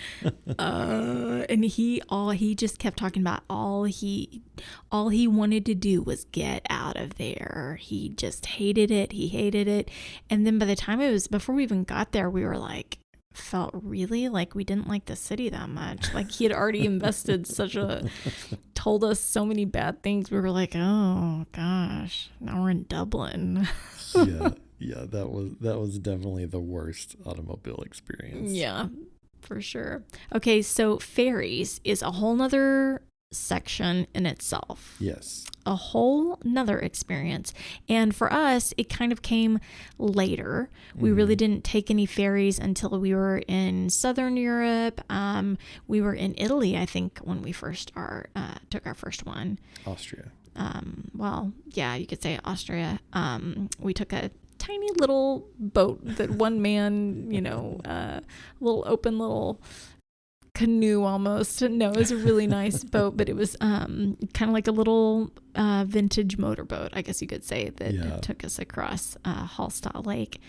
and he just kept talking about all he wanted to do was get out of there. He just hated it. He hated it. And then by the time before we even got there, we were like, felt really like we didn't like the city that much. Like he had already invested told us so many bad things. We were like, oh gosh, now we're in Dublin. Yeah, that was definitely the worst automobile experience. Yeah, for sure. Okay, so ferries is a whole nother section in itself. Yes. A whole nother experience. And for us, it kind of came later. We really didn't take any ferries until we were in Southern Europe. We were in Italy, I think, when we first took our first one. Austria. Well, yeah, you could say Austria. We took a tiny little boat that one man, little open little canoe almost. No, it was a really nice boat, but it was kind of like a little vintage motorboat, I guess you could say, that took us across Hallstatt Lake.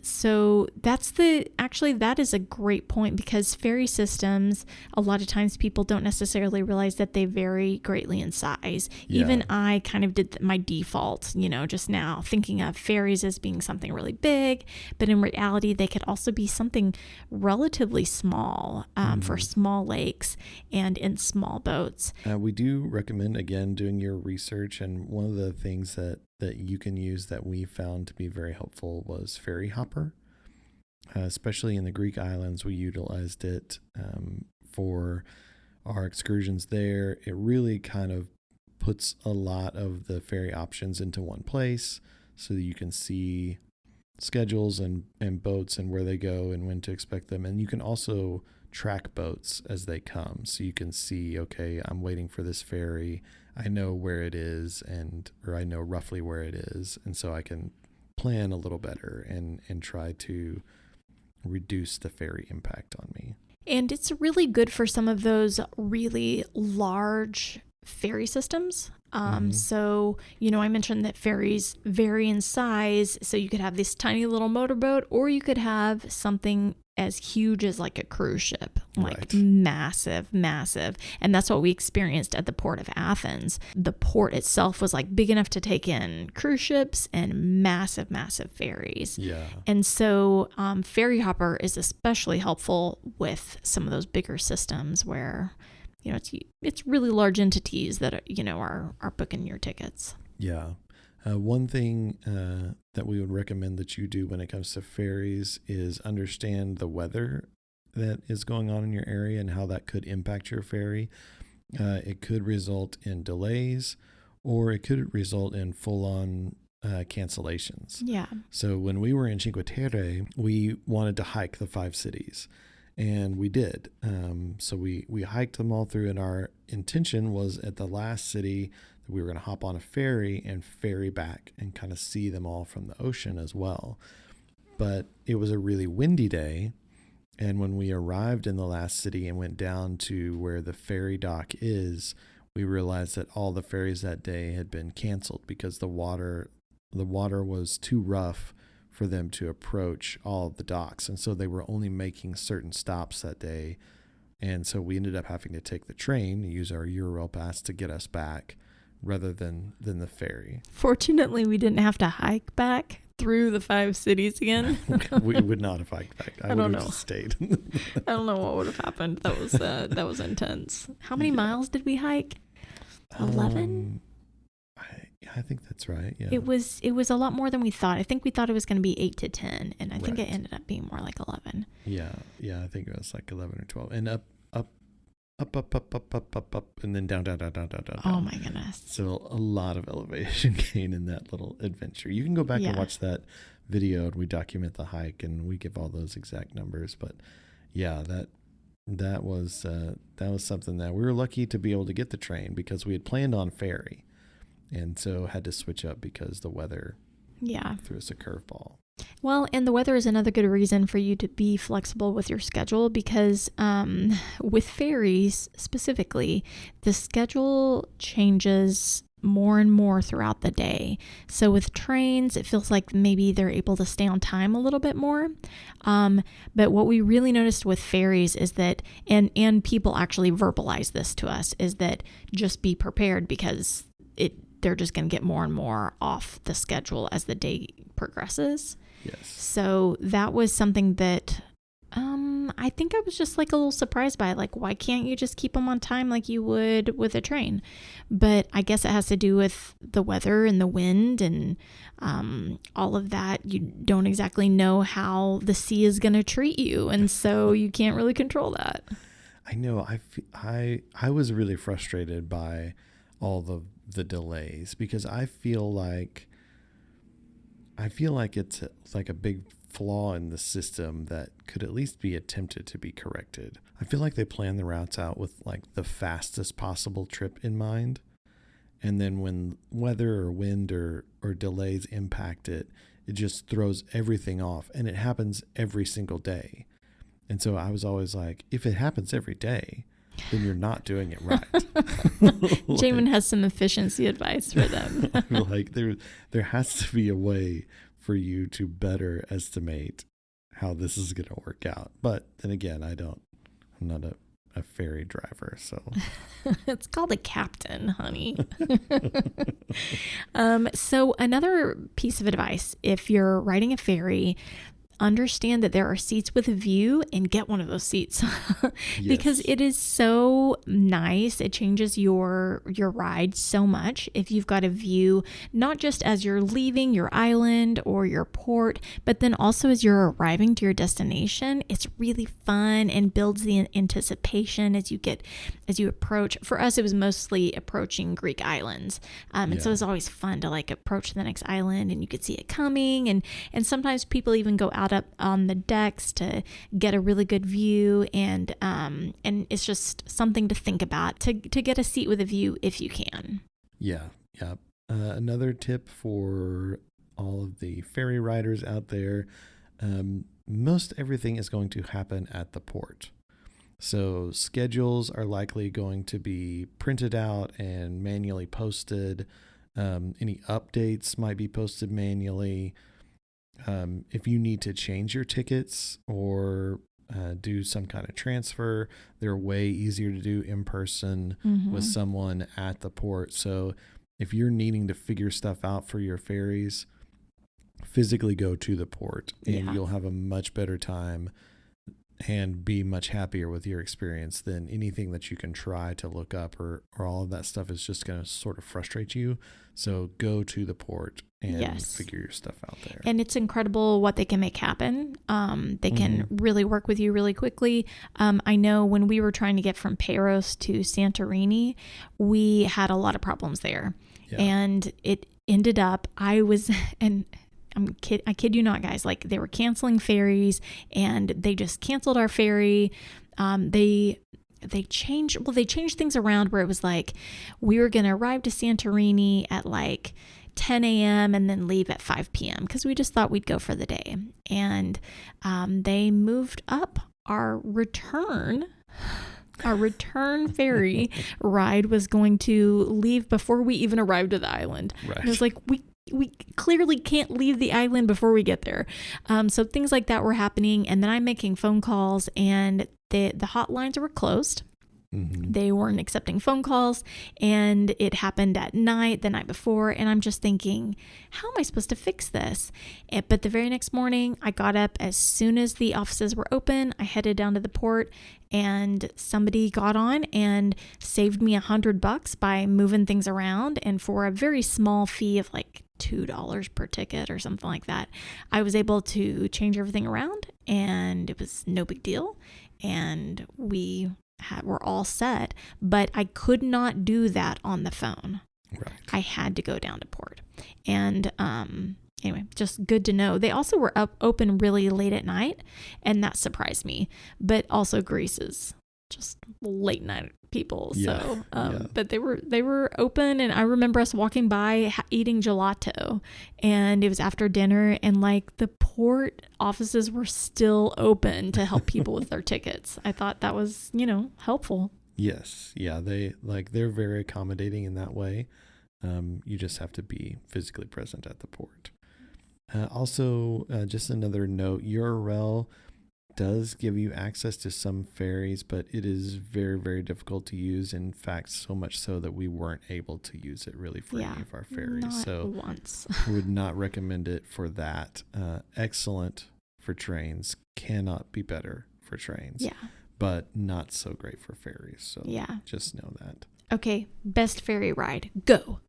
So that is a great point, because ferry systems, a lot of times people don't necessarily realize that they vary greatly in size. Yeah. Even I kind of did my default, just now thinking of ferries as being something really big, but in reality, they could also be something relatively small for small lakes and in small boats. We do recommend, again, doing your research. And one of the things that you can use that we found to be very helpful was Ferry Hopper. Especially in the Greek islands, we utilized it for our excursions there. It really kind of puts a lot of the ferry options into one place so that you can see schedules and boats and where they go and when to expect them. And you can also track boats as they come. So you can see, okay, I'm waiting for this ferry. I know where it is or I know roughly where it is. And so I can plan a little better and try to reduce the ferry impact on me. And it's really good for some of those really large ferry systems. So, I mentioned that ferries vary in size. So you could have this tiny little motorboat, or you could have something as huge as like a cruise ship, like massive. And that's what we experienced at the port of Athens. The port itself was like big enough to take in cruise ships and massive ferries. Yeah. And so Ferry Hopper is especially helpful with some of those bigger systems where, it's really large entities that are booking your tickets. Yeah. One thing that we would recommend that you do when it comes to ferries is understand the weather that is going on in your area and how that could impact your ferry. It could result in delays, or it could result in full-on cancellations. Yeah. So when we were in Cinque Terre, we wanted to hike the 5 cities. And we did. So we hiked them all through, and our intention was at the last city that we were going to hop on a ferry and ferry back and kind of see them all from the ocean as well. But it was a really windy day. And when we arrived in the last city and went down to where the ferry dock is, we realized that all the ferries that day had been canceled because the water was too rough for them to approach all of the docks. And so they were only making certain stops that day. And so we ended up having to take the train, use our Eurail Pass to get us back rather than the ferry. Fortunately, we didn't have to hike back through the 5 cities again. We would not have hiked back. I would have just stayed. I don't know what would have happened. That was intense. How many miles did we hike? 11? I think that's right. Yeah. It was a lot more than we thought. I think we thought it was going to be 8 to 10, and I think it ended up being more like 11. Yeah. I think it was like 11 or 12, and up, and then down. Oh my goodness! So a lot of elevation gain in that little adventure. You can go back and watch that video, and we document the hike, and we give all those exact numbers. But yeah, that was something that we were lucky to be able to get the train because we had planned on ferry. and so had to switch up because the weather threw us a curveball. Well, and the weather is another good reason for you to be flexible with your schedule, because with ferries specifically, the schedule changes more and more throughout the day. So with trains, it feels like maybe they're able to stay on time a little bit more. But what we really noticed with ferries is that, and people actually verbalize this to us, is that just be prepared, because they're just going to get more and more off the schedule as the day progresses. Yes. So that was something that I think I was just like a little surprised by, like, why can't you just keep them on time like you would with a train? But I guess it has to do with the weather and the wind and all of that. You don't exactly know how the sea is going to treat you, and so you can't really control that. I know. I was really frustrated by all the delays, because I feel like it's like a big flaw in the system that could at least be attempted to be corrected. I feel like they plan the routes out with like the fastest possible trip in mind, and then when weather or wind or delays impact it, it just throws everything off, and it happens every single day. And so I was always like, if it happens every day, then you're not doing it right. Jamin has some efficiency advice for them. Like there has to be a way for you to better estimate how this is going to work out. But then again, I'm not a ferry driver, so. It's called a captain, honey. So another piece of advice, if you're riding a ferry, understand that there are seats with a view, and get one of those seats because it is so nice. It changes your ride so much if you've got a view, not just as you're leaving your island or your port, but then also as you're arriving to your destination. It's really fun and builds the anticipation as you approach. For us, it was mostly approaching Greek islands. And so it's always fun to like approach the next island, and you could see it coming. And sometimes people even go out up on the decks to get a really good view, and it's just something to think about, to get a seat with a view if you can. Yeah. Another tip for all of the ferry riders out there, most everything is going to happen at the port. So schedules are likely going to be printed out and manually posted. Any updates might be posted manually. If you need to change your tickets or do some kind of transfer, they're way easier to do in person with someone at the port. So if you're needing to figure stuff out for your ferries, physically go to the port, and you'll have a much better time and be much happier with your experience than anything that you can try to look up, or all of that stuff is just going to sort of frustrate you. So go to the port and figure your stuff out there. And it's incredible what they can make happen. They can really work with you really quickly. I know when we were trying to get from Paros to Santorini, we had a lot of problems there. Yeah. And it ended up, I kid you not, guys, like they were canceling ferries, and they just canceled our ferry. They changed things around where it was like we were going to arrive to Santorini at like 10 a.m. and then leave at 5 p.m. because we just thought we'd go for the day. And they moved up our return ferry ride was going to leave before we even arrived at the island. Right. And it was like, we clearly can't leave the island before we get there. So things like that were happening. And then I'm making phone calls, and the hotlines were closed. They weren't accepting phone calls, and it happened at night, the night before. And I'm just thinking, how am I supposed to fix this? But the very next morning, I got up as soon as the offices were open. I headed down to the port, and somebody got on and saved me $100 by moving things around. And for a very small fee of like $2 per ticket or something like that, I was able to change everything around, and it was no big deal. And we're all set, but I could not do that on the phone. Right. I had to go down to port. And anyway, just good to know. They also were open really late at night, and that surprised me. But also Greece is just late night people. Yeah. So, Yeah. but they were open, and I remember us walking by eating gelato, and it was after dinner, and like the port offices were still open to help people with their tickets. I thought that was, helpful. Yes. Yeah. They're very accommodating in that way. You just have to be physically present at the port. Also, just another note, Eurail does give you access to some ferries, but it is very, very difficult to use. In fact, so much so that we weren't able to use it really for any of our ferries. Not So once. would not recommend it for that. Excellent for trains, cannot be better for trains. Yeah. But not so great for ferries. So Yeah. just know that. Okay, best ferry ride. Go.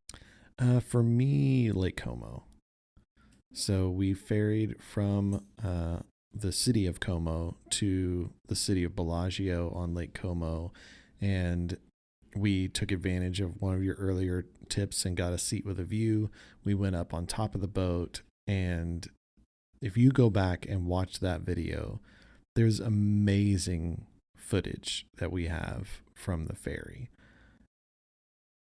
For me, Lake Como. So we ferried from the city of Como to the city of Bellagio on Lake Como, and we took advantage of one of your earlier tips and got a seat with a view. We went up on top of the boat, and if you go back and watch that video, there's amazing footage that we have from the ferry.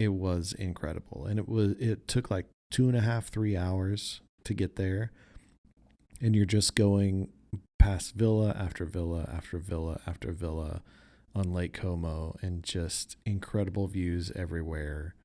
It was incredible, and it took like 2.5, 3 hours to get there, and you're just going past villa after villa after villa after villa on Lake Como, and just incredible views everywhere.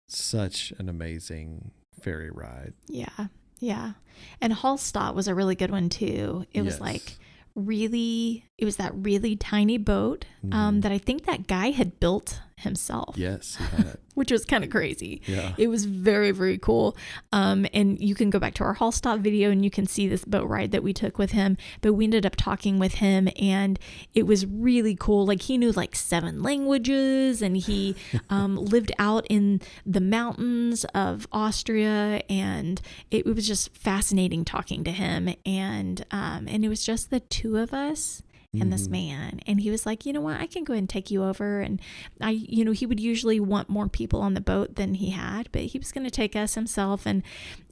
Such an amazing ferry ride. Yeah. Yeah. And Hallstatt was a really good one too. It was like it was that really tiny boat that I think that guy had built himself. Yes, he had. Which was kind of crazy. Yeah. It was very, very cool. And you can go back to our Hallstatt video and you can see this boat ride that we took with him. But we ended up talking with him, and it was really cool. Like, he knew like 7 languages, and he lived out in the mountains of Austria, and it was just fascinating talking to him. And it was just the two of us and this man, and he was like, you know what, I can go ahead and take you over. And he would usually want more people on the boat than he had, but he was going to take us himself. And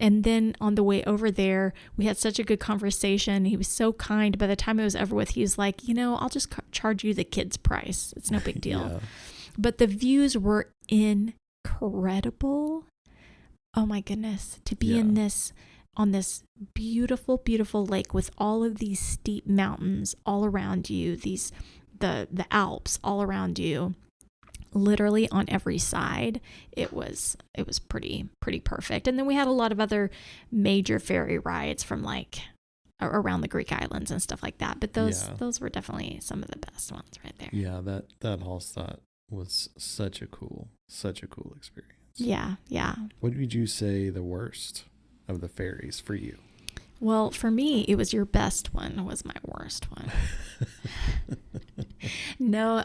then on the way over there, we had such a good conversation. He was so kind. By the time it was over with, he was like, I'll just charge you the kids' price. It's no big deal. Yeah. But the views were incredible. Oh my goodness, to be on this beautiful, beautiful lake with all of these steep mountains all around you, the Alps all around you, literally on every side. It was pretty perfect. And then we had a lot of other major ferry rides from like around the Greek islands and stuff like that. But those were definitely some of the best ones right there. Yeah, that Hallstatt was such a cool experience. Yeah. What would you say the worst of the ferries for you? Well, for me, it was your best one was my worst one. No,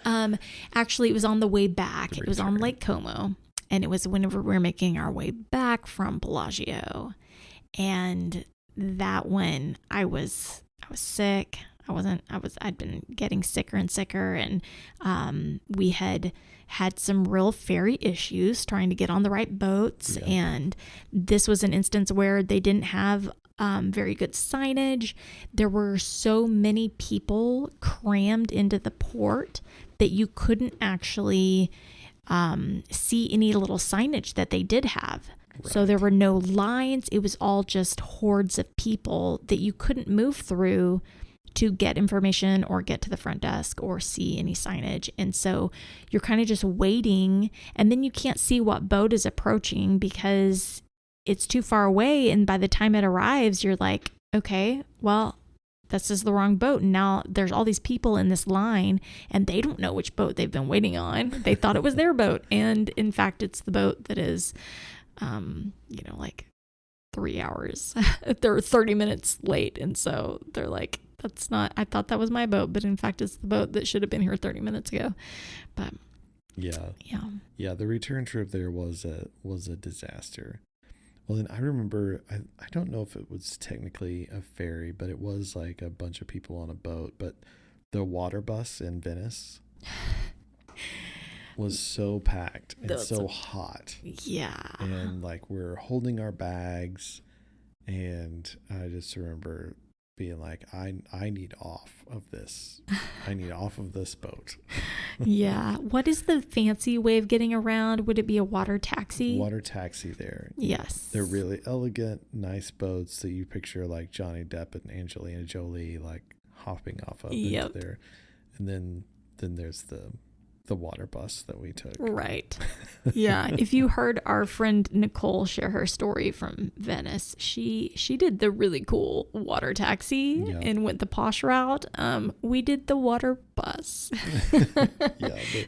actually, it was on the way back. It was on Lake Como, and it was whenever we were making our way back from Bellagio. And that one, I was sick. I'd been getting sicker and sicker, and we had some real ferry issues trying to get on the right boats. Yeah. And this was an instance where they didn't have very good signage. There were so many people crammed into the port that you couldn't actually see any little signage that they did have. Right. So there were no lines. It was all just hordes of people that you couldn't move through to get information or get to the front desk or see any signage. And so you're kind of just waiting, and then you can't see what boat is approaching because it's too far away. And by the time it arrives, you're like, okay, well, this is the wrong boat. And now there's all these people in this line, and they don't know which boat they've been waiting on. They thought it was their boat. And in fact, it's the boat that is, like 3 hours. They're 30 minutes late. And so they're like, I thought that was my boat, but in fact, it's the boat that should have been here 30 minutes ago. But yeah, the return trip there was a disaster. Well, and I remember, I don't know if it was technically a ferry, but it was like a bunch of people on a boat. But the water bus in Venice was so packed and so hot. Yeah. And like we're holding our bags, and I just remember being like, I need off of this. I need off of this boat. Yeah. What is the fancy way of getting around? Would it be a water taxi? Water taxi there. Yes. They're really elegant, nice boats that you picture like Johnny Depp and Angelina Jolie like hopping off of into there. And then there's the water bus that we took. Right. Yeah. If you heard our friend Nicole share her story from Venice, she did the really cool water taxi and went the posh route. We did the water bus.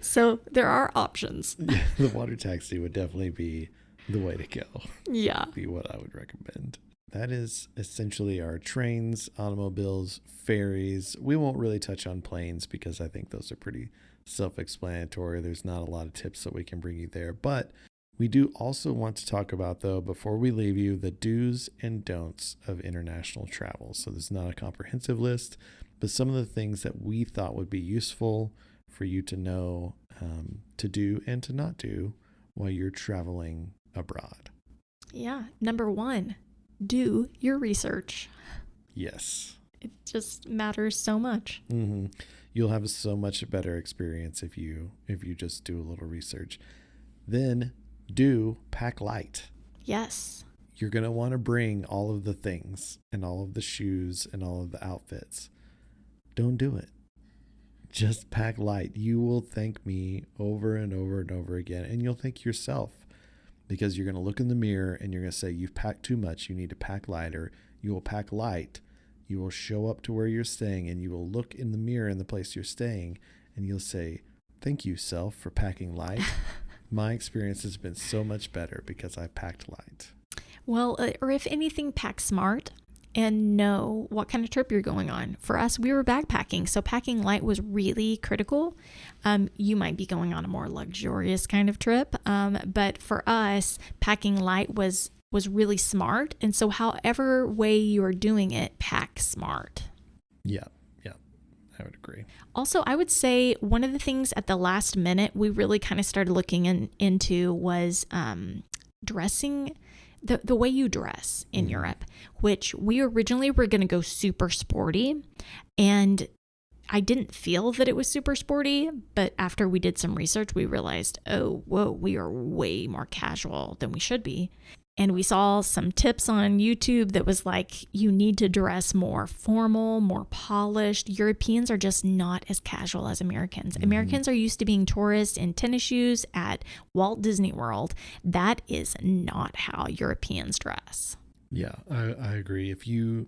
So there are options. Yeah, the water taxi would definitely be the way to go. Yeah. Be what I would recommend. That is essentially our trains, automobiles, ferries. We won't really touch on planes because I think those are pretty self-explanatory. There's not a lot of tips that we can bring you there. But we do also want to talk about, though, before we leave you, the do's and don'ts of international travel. So there's not a comprehensive list, but some of the things that we thought would be useful for you to know, to do and to not do while you're traveling abroad. Yeah. Number 1, do your research. Yes. It just matters so much. Mm-hmm. You'll have a so much better experience if you just do a little research. Then do pack light. Yes. You're going to want to bring all of the things and all of the shoes and all of the outfits. Don't do it. Just pack light. You will thank me over and over and over again, and you'll thank yourself because you're going to look in the mirror and you're going to say, you've packed too much. You need to pack lighter. You will pack light. You will show up to where you're staying and you will look in the mirror in the place you're staying and you'll say, thank you, self, for packing light. My experience has been so much better because I packed light. Well, or if anything, pack smart and know what kind of trip you're going on. For us, we were backpacking, so packing light was really critical. You might be going on a more luxurious kind of trip, but for us, packing light was really smart. And so however way you're doing it, pack smart. Yeah, I would agree. Also, I would say one of the things at the last minute we really kind of started looking into was dressing, the way you dress in Europe, which we originally were going to go super sporty. And I didn't feel that it was super sporty, but after we did some research, we realized, oh, whoa, we are way more casual than we should be. And we saw some tips on YouTube that was like, you need to dress more formal, more polished. Europeans are just not as casual as Americans. Mm-hmm. Americans are used to being tourists in tennis shoes at Walt Disney World. That is not how Europeans dress. Yeah, I agree. If you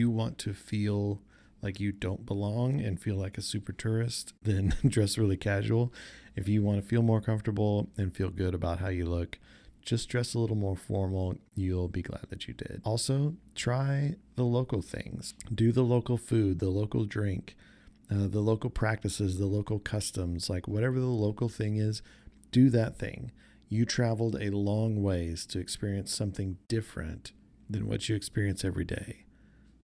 want to feel like you don't belong and feel like a super tourist, then dress really casual. If you want to feel more comfortable and feel good about how you look, just dress a little more formal. You'll be glad that you did. Also, try the local things. Do the local food, the local drink, the local practices, the local customs, like whatever the local thing is, do that thing. You traveled a long ways to experience something different than what you experience every day.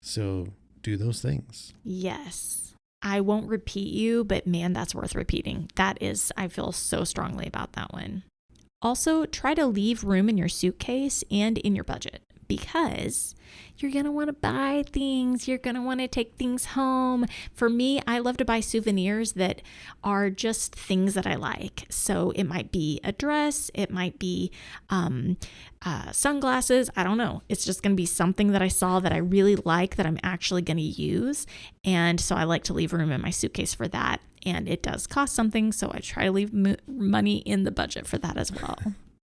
So do those things. Yes. I won't repeat you, but man, that's worth repeating. That is, I feel so strongly about that one. Also, try to leave room in your suitcase and in your budget because you're going to want to buy things. You're going to want to take things home. For me, I love to buy souvenirs that are just things that I like. So it might be a dress. It might be sunglasses. I don't know. It's just going to be something that I saw that I really like that I'm actually going to use. And so I like to leave room in my suitcase for that. And it does cost something, so I try to leave money in the budget for that as well.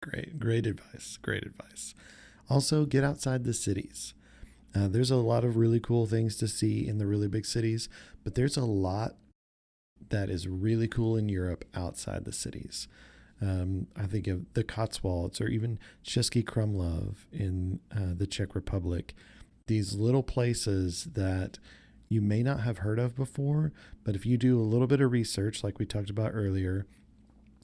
Great advice. Also, get outside the cities. There's a lot of really cool things to see in the really big cities, but there's a lot that is really cool in Europe outside the cities. I think of the Cottswolds or even Český Krumlov in the Czech Republic. These little places that you may not have heard of before, but if you do a little bit of research, like we talked about earlier,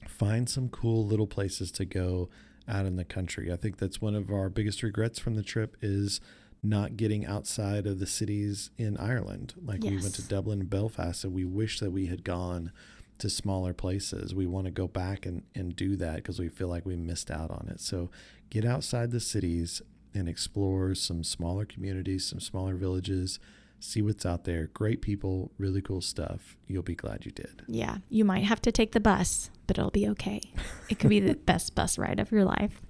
find some cool little places to go out in the country. I think that's one of our biggest regrets from the trip is not getting outside of the cities in Ireland. Like we went to Dublin and Belfast, and we wish that we had gone to smaller places. We want to go back and do that because we feel like we missed out on it. So get outside the cities and explore some smaller communities, some smaller villages. see what's out there. Great people, really cool stuff. You'll be glad you did. Yeah, you might have to take the bus, but it'll be okay. It could be the best bus ride of your life.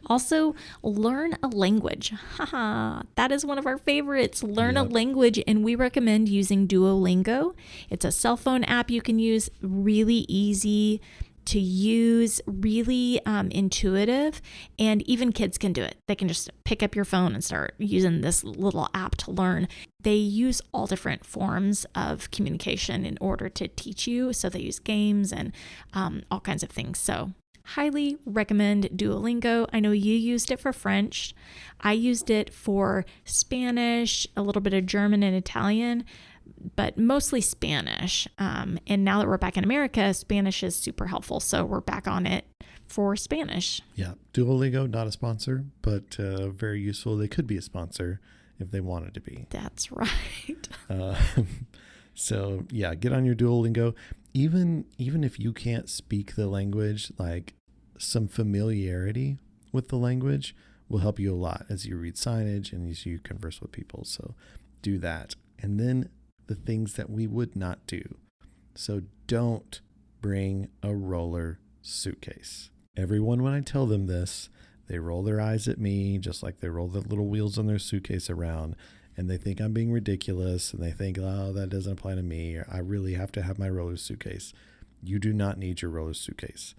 Also, learn a language. Haha, that is one of our favorites. Learn a language, and we recommend using Duolingo. It's a cell phone app you can use, really easy to use, really intuitive, and even kids can do it. They can just pick up your phone and start using this little app to learn. They use all different forms of communication in order to teach you. So they use games and all kinds of things. So highly recommend Duolingo. I know you used it for French. I used it for Spanish, a little bit of German and Italian, but mostly Spanish. And now that we're back in America, Spanish is super helpful. So we're back on it for Spanish. Yeah. Duolingo, not a sponsor, but very useful. They could be a sponsor if they wanted to be. That's right. So yeah, get on your Duolingo. Even if you can't speak the language, like some familiarity with the language will help you a lot as you read signage and as you converse with people. So do that. And then the things that we would not do. So don't bring a roller suitcase. Everyone, when I tell them this, they roll their eyes at me, just like they roll the little wheels on their suitcase around, and they think I'm being ridiculous, and they think, oh, that doesn't apply to me, or I really have to have my roller suitcase. You do not need your roller suitcase.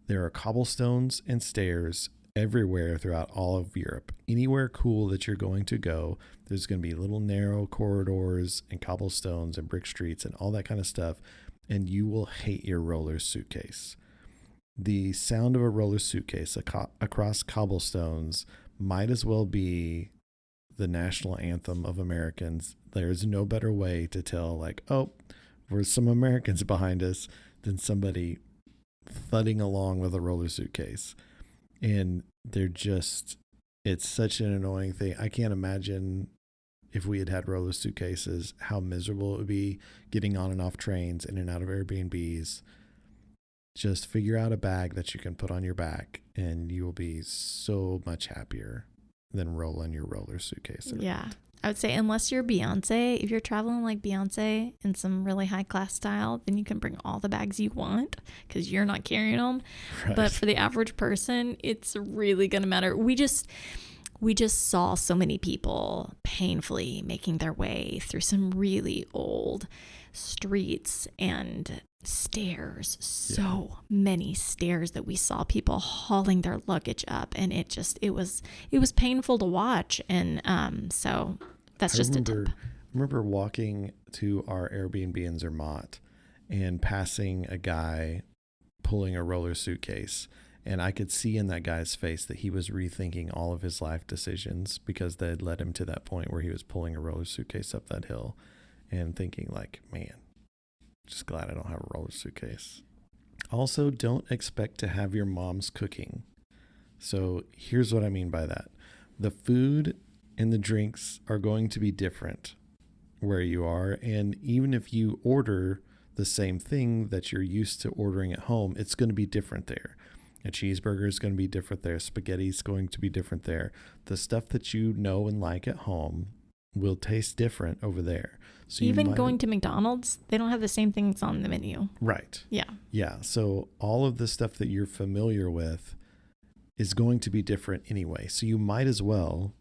There are cobblestones and stairs everywhere throughout all of Europe. Anywhere cool that you're going to go, there's going to be little narrow corridors and cobblestones and brick streets and all that kind of stuff, and you will hate your roller suitcase. The sound of a roller suitcase across cobblestones might as well be the national anthem of Americans. There's no better way to tell, like, oh, there's some Americans behind us than somebody thudding along with a roller suitcase. And it's such an annoying thing. I can't imagine if we had roller suitcases, how miserable it would be getting on and off trains, in and out of Airbnbs. Just figure out a bag that you can put on your back, and you will be so much happier than rolling your roller suitcase around. Yeah. I would say unless you're Beyonce, if you're traveling like Beyonce in some really high class style, then you can bring all the bags you want because you're not carrying them. Right. But for the average person, it's really going to matter. We just saw so many people painfully making their way through some really old streets and stairs, so many stairs that we saw people hauling their luggage up, and it was painful to watch. And so that's just a tip. I remember walking to our Airbnb in Zermatt and passing a guy pulling a roller suitcase, and I could see in that guy's face that he was rethinking all of his life decisions because they had led him to that point where he was pulling a roller suitcase up that hill and thinking, like, man, just glad I don't have a roller suitcase. Also, don't expect to have your mom's cooking. So here's what I mean by that. The food and the drinks are going to be different where you are. And even if you order the same thing that you're used to ordering at home, it's going to be different there. A cheeseburger is going to be different there. Spaghetti is going to be different there. The stuff that you know and like at home will taste different over there. So even going to McDonald's, they don't have the same things on the menu. Right. Yeah. Yeah. So all of the stuff that you're familiar with is going to be different anyway. So you might as well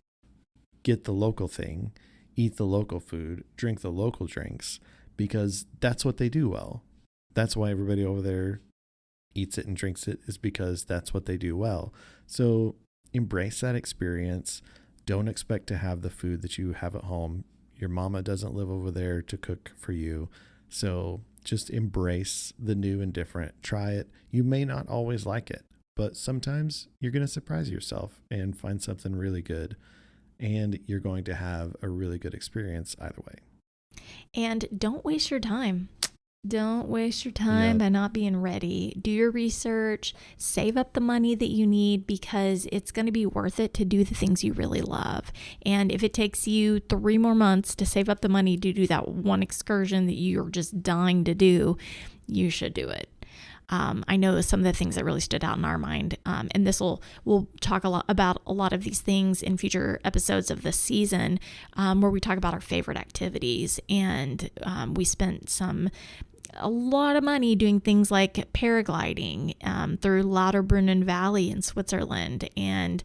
get the local thing, eat the local food, drink the local drinks, because that's what they do well. That's why everybody over there eats it and drinks it, is because that's what they do well. So embrace that experience. Don't expect to have the food that you have at home. Your mama doesn't live over there to cook for you. So just embrace the new and different. Try it. You may not always like it, but sometimes you're going to surprise yourself and find something really good. And you're going to have a really good experience either way. And don't waste your time. Don't waste your time by not being ready. Do your research, save up the money that you need, because it's going to be worth it to do the things you really love. And if it takes you 3 more months to save up the money to do that one excursion that you're just dying to do, you should do it. I know some of the things that really stood out in our mind. And we'll talk a lot about a lot of these things in future episodes of this season, where we talk about our favorite activities. And we spent a lot of money doing things like paragliding through Lauterbrunnen Valley in Switzerland, and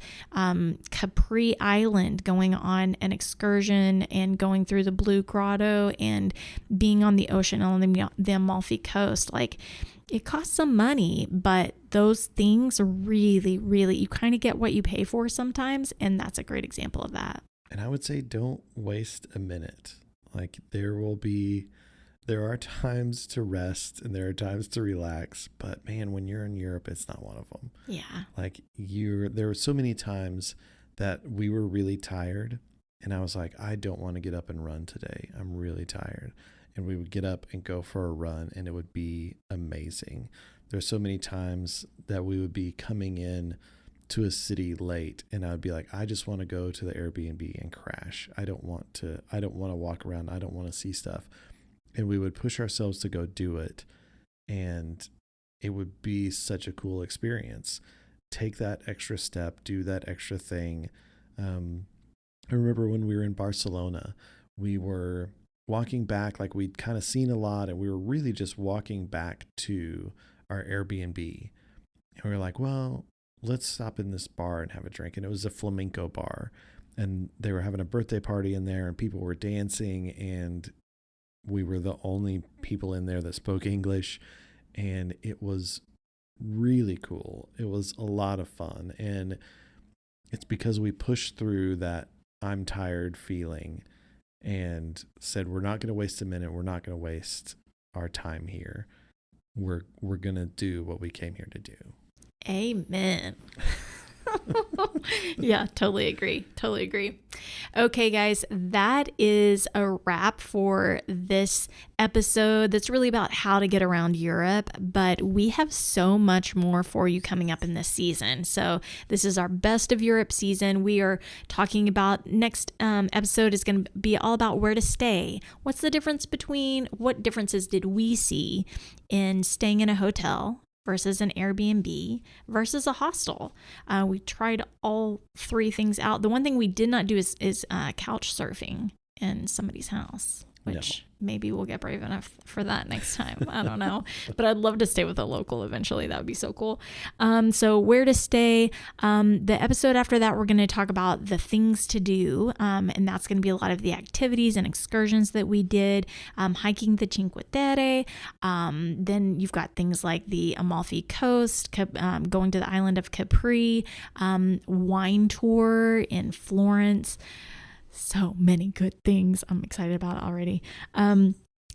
Capri Island, going on an excursion and going through the Blue Grotto and being on the ocean on the Amalfi coast. Like, it costs some money, but those things really, really, you kind of get what you pay for sometimes, and that's a great example of that. And I would say don't waste a minute. Like, there are times to rest and there are times to relax, but man, when you're in Europe, it's not one of them. Yeah. Like, there were so many times that we were really tired and I was like, I don't want to get up and run today. I'm really tired. And we would get up and go for a run and it would be amazing. There's so many times that we would be coming in to a city late and I would be like, I just want to go to the Airbnb and crash. I don't want to walk around. I don't want to see stuff. And we would push ourselves to go do it. And it would be such a cool experience. Take that extra step, do that extra thing. I remember when we were in Barcelona, we were walking back, like we'd kind of seen a lot, and we were really just walking back to our Airbnb. And we were like, well, let's stop in this bar and have a drink. And it was a flamenco bar. And they were having a birthday party in there and people were dancing, and we were the only people in there that spoke English, and it was really cool. It was a lot of fun, and it's because we pushed through that I'm tired feeling and said, we're not going to waste a minute. We're not going to waste our time here. We're going to do what we came here to do. Amen. Yeah, totally agree. Okay, guys, that is a wrap for this episode that's really about how to get around Europe, but we have so much more for you coming up in this season. So this is our best of Europe season. We are talking about next episode is going to be all about where to stay. What differences did we see in staying in a hotel versus an Airbnb versus a hostel? We tried all three things out. The one thing we did not do is couch surfing in somebody's house, which maybe we'll get brave enough for that next time. I don't know, but I'd love to stay with a local eventually. That would be so cool. So where to stay. The episode after that, we're going to talk about the things to do. And that's going to be a lot of the activities and excursions that we did, hiking the Cinque Terre. Then you've got things like the Amalfi coast, going to the island of Capri, wine tour in Florence. So many good things I'm excited about already. Then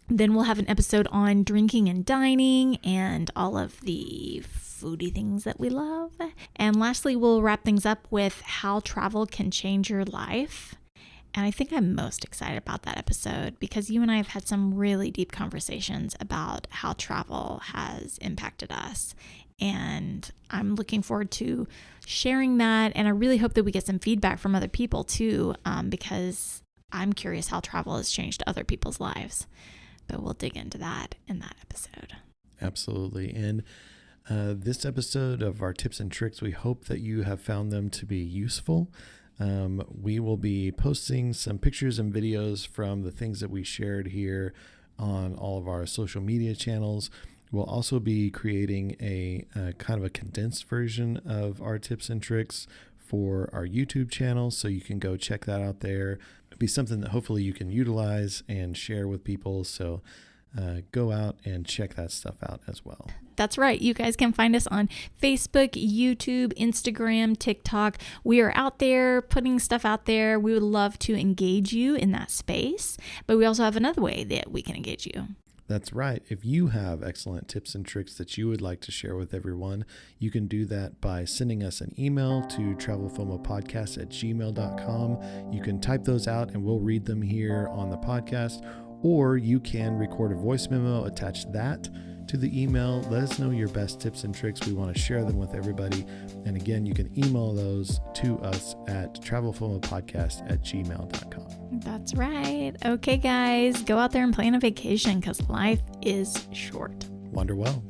we'll have an episode on drinking and dining and all of the foodie things that we love. And lastly, we'll wrap things up with how travel can change your life. And I think I'm most excited about that episode because you and I have had some really deep conversations about how travel has impacted us. And I'm looking forward to sharing that. And I really hope that we get some feedback from other people too, because I'm curious how travel has changed other people's lives. But we'll dig into that in that episode. Absolutely. And this episode of our tips and tricks, we hope that you have found them to be useful. We will be posting some pictures and videos from the things that we shared here on all of our social media channels. We'll also be creating a kind of a condensed version of our tips and tricks for our YouTube channel, so you can go check that out there. It'll be something that hopefully you can utilize and share with people, so go out and check that stuff out as well. That's right. You guys can find us on Facebook, YouTube, Instagram, TikTok. We are out there putting stuff out there. We would love to engage you in that space, but we also have another way that we can engage you. That's right. If you have excellent tips and tricks that you would like to share with everyone, you can do that by sending us an email to travelfomopodcast@gmail.com. You can type those out and we'll read them here on the podcast, or you can record a voice memo, attach that to the email. Let us know your best tips and tricks. We want to share them with everybody. And again, you can email those to us at travelfomopodcast@gmail.com. That's right. Okay, guys, go out there and plan a vacation because life is short. Wander well.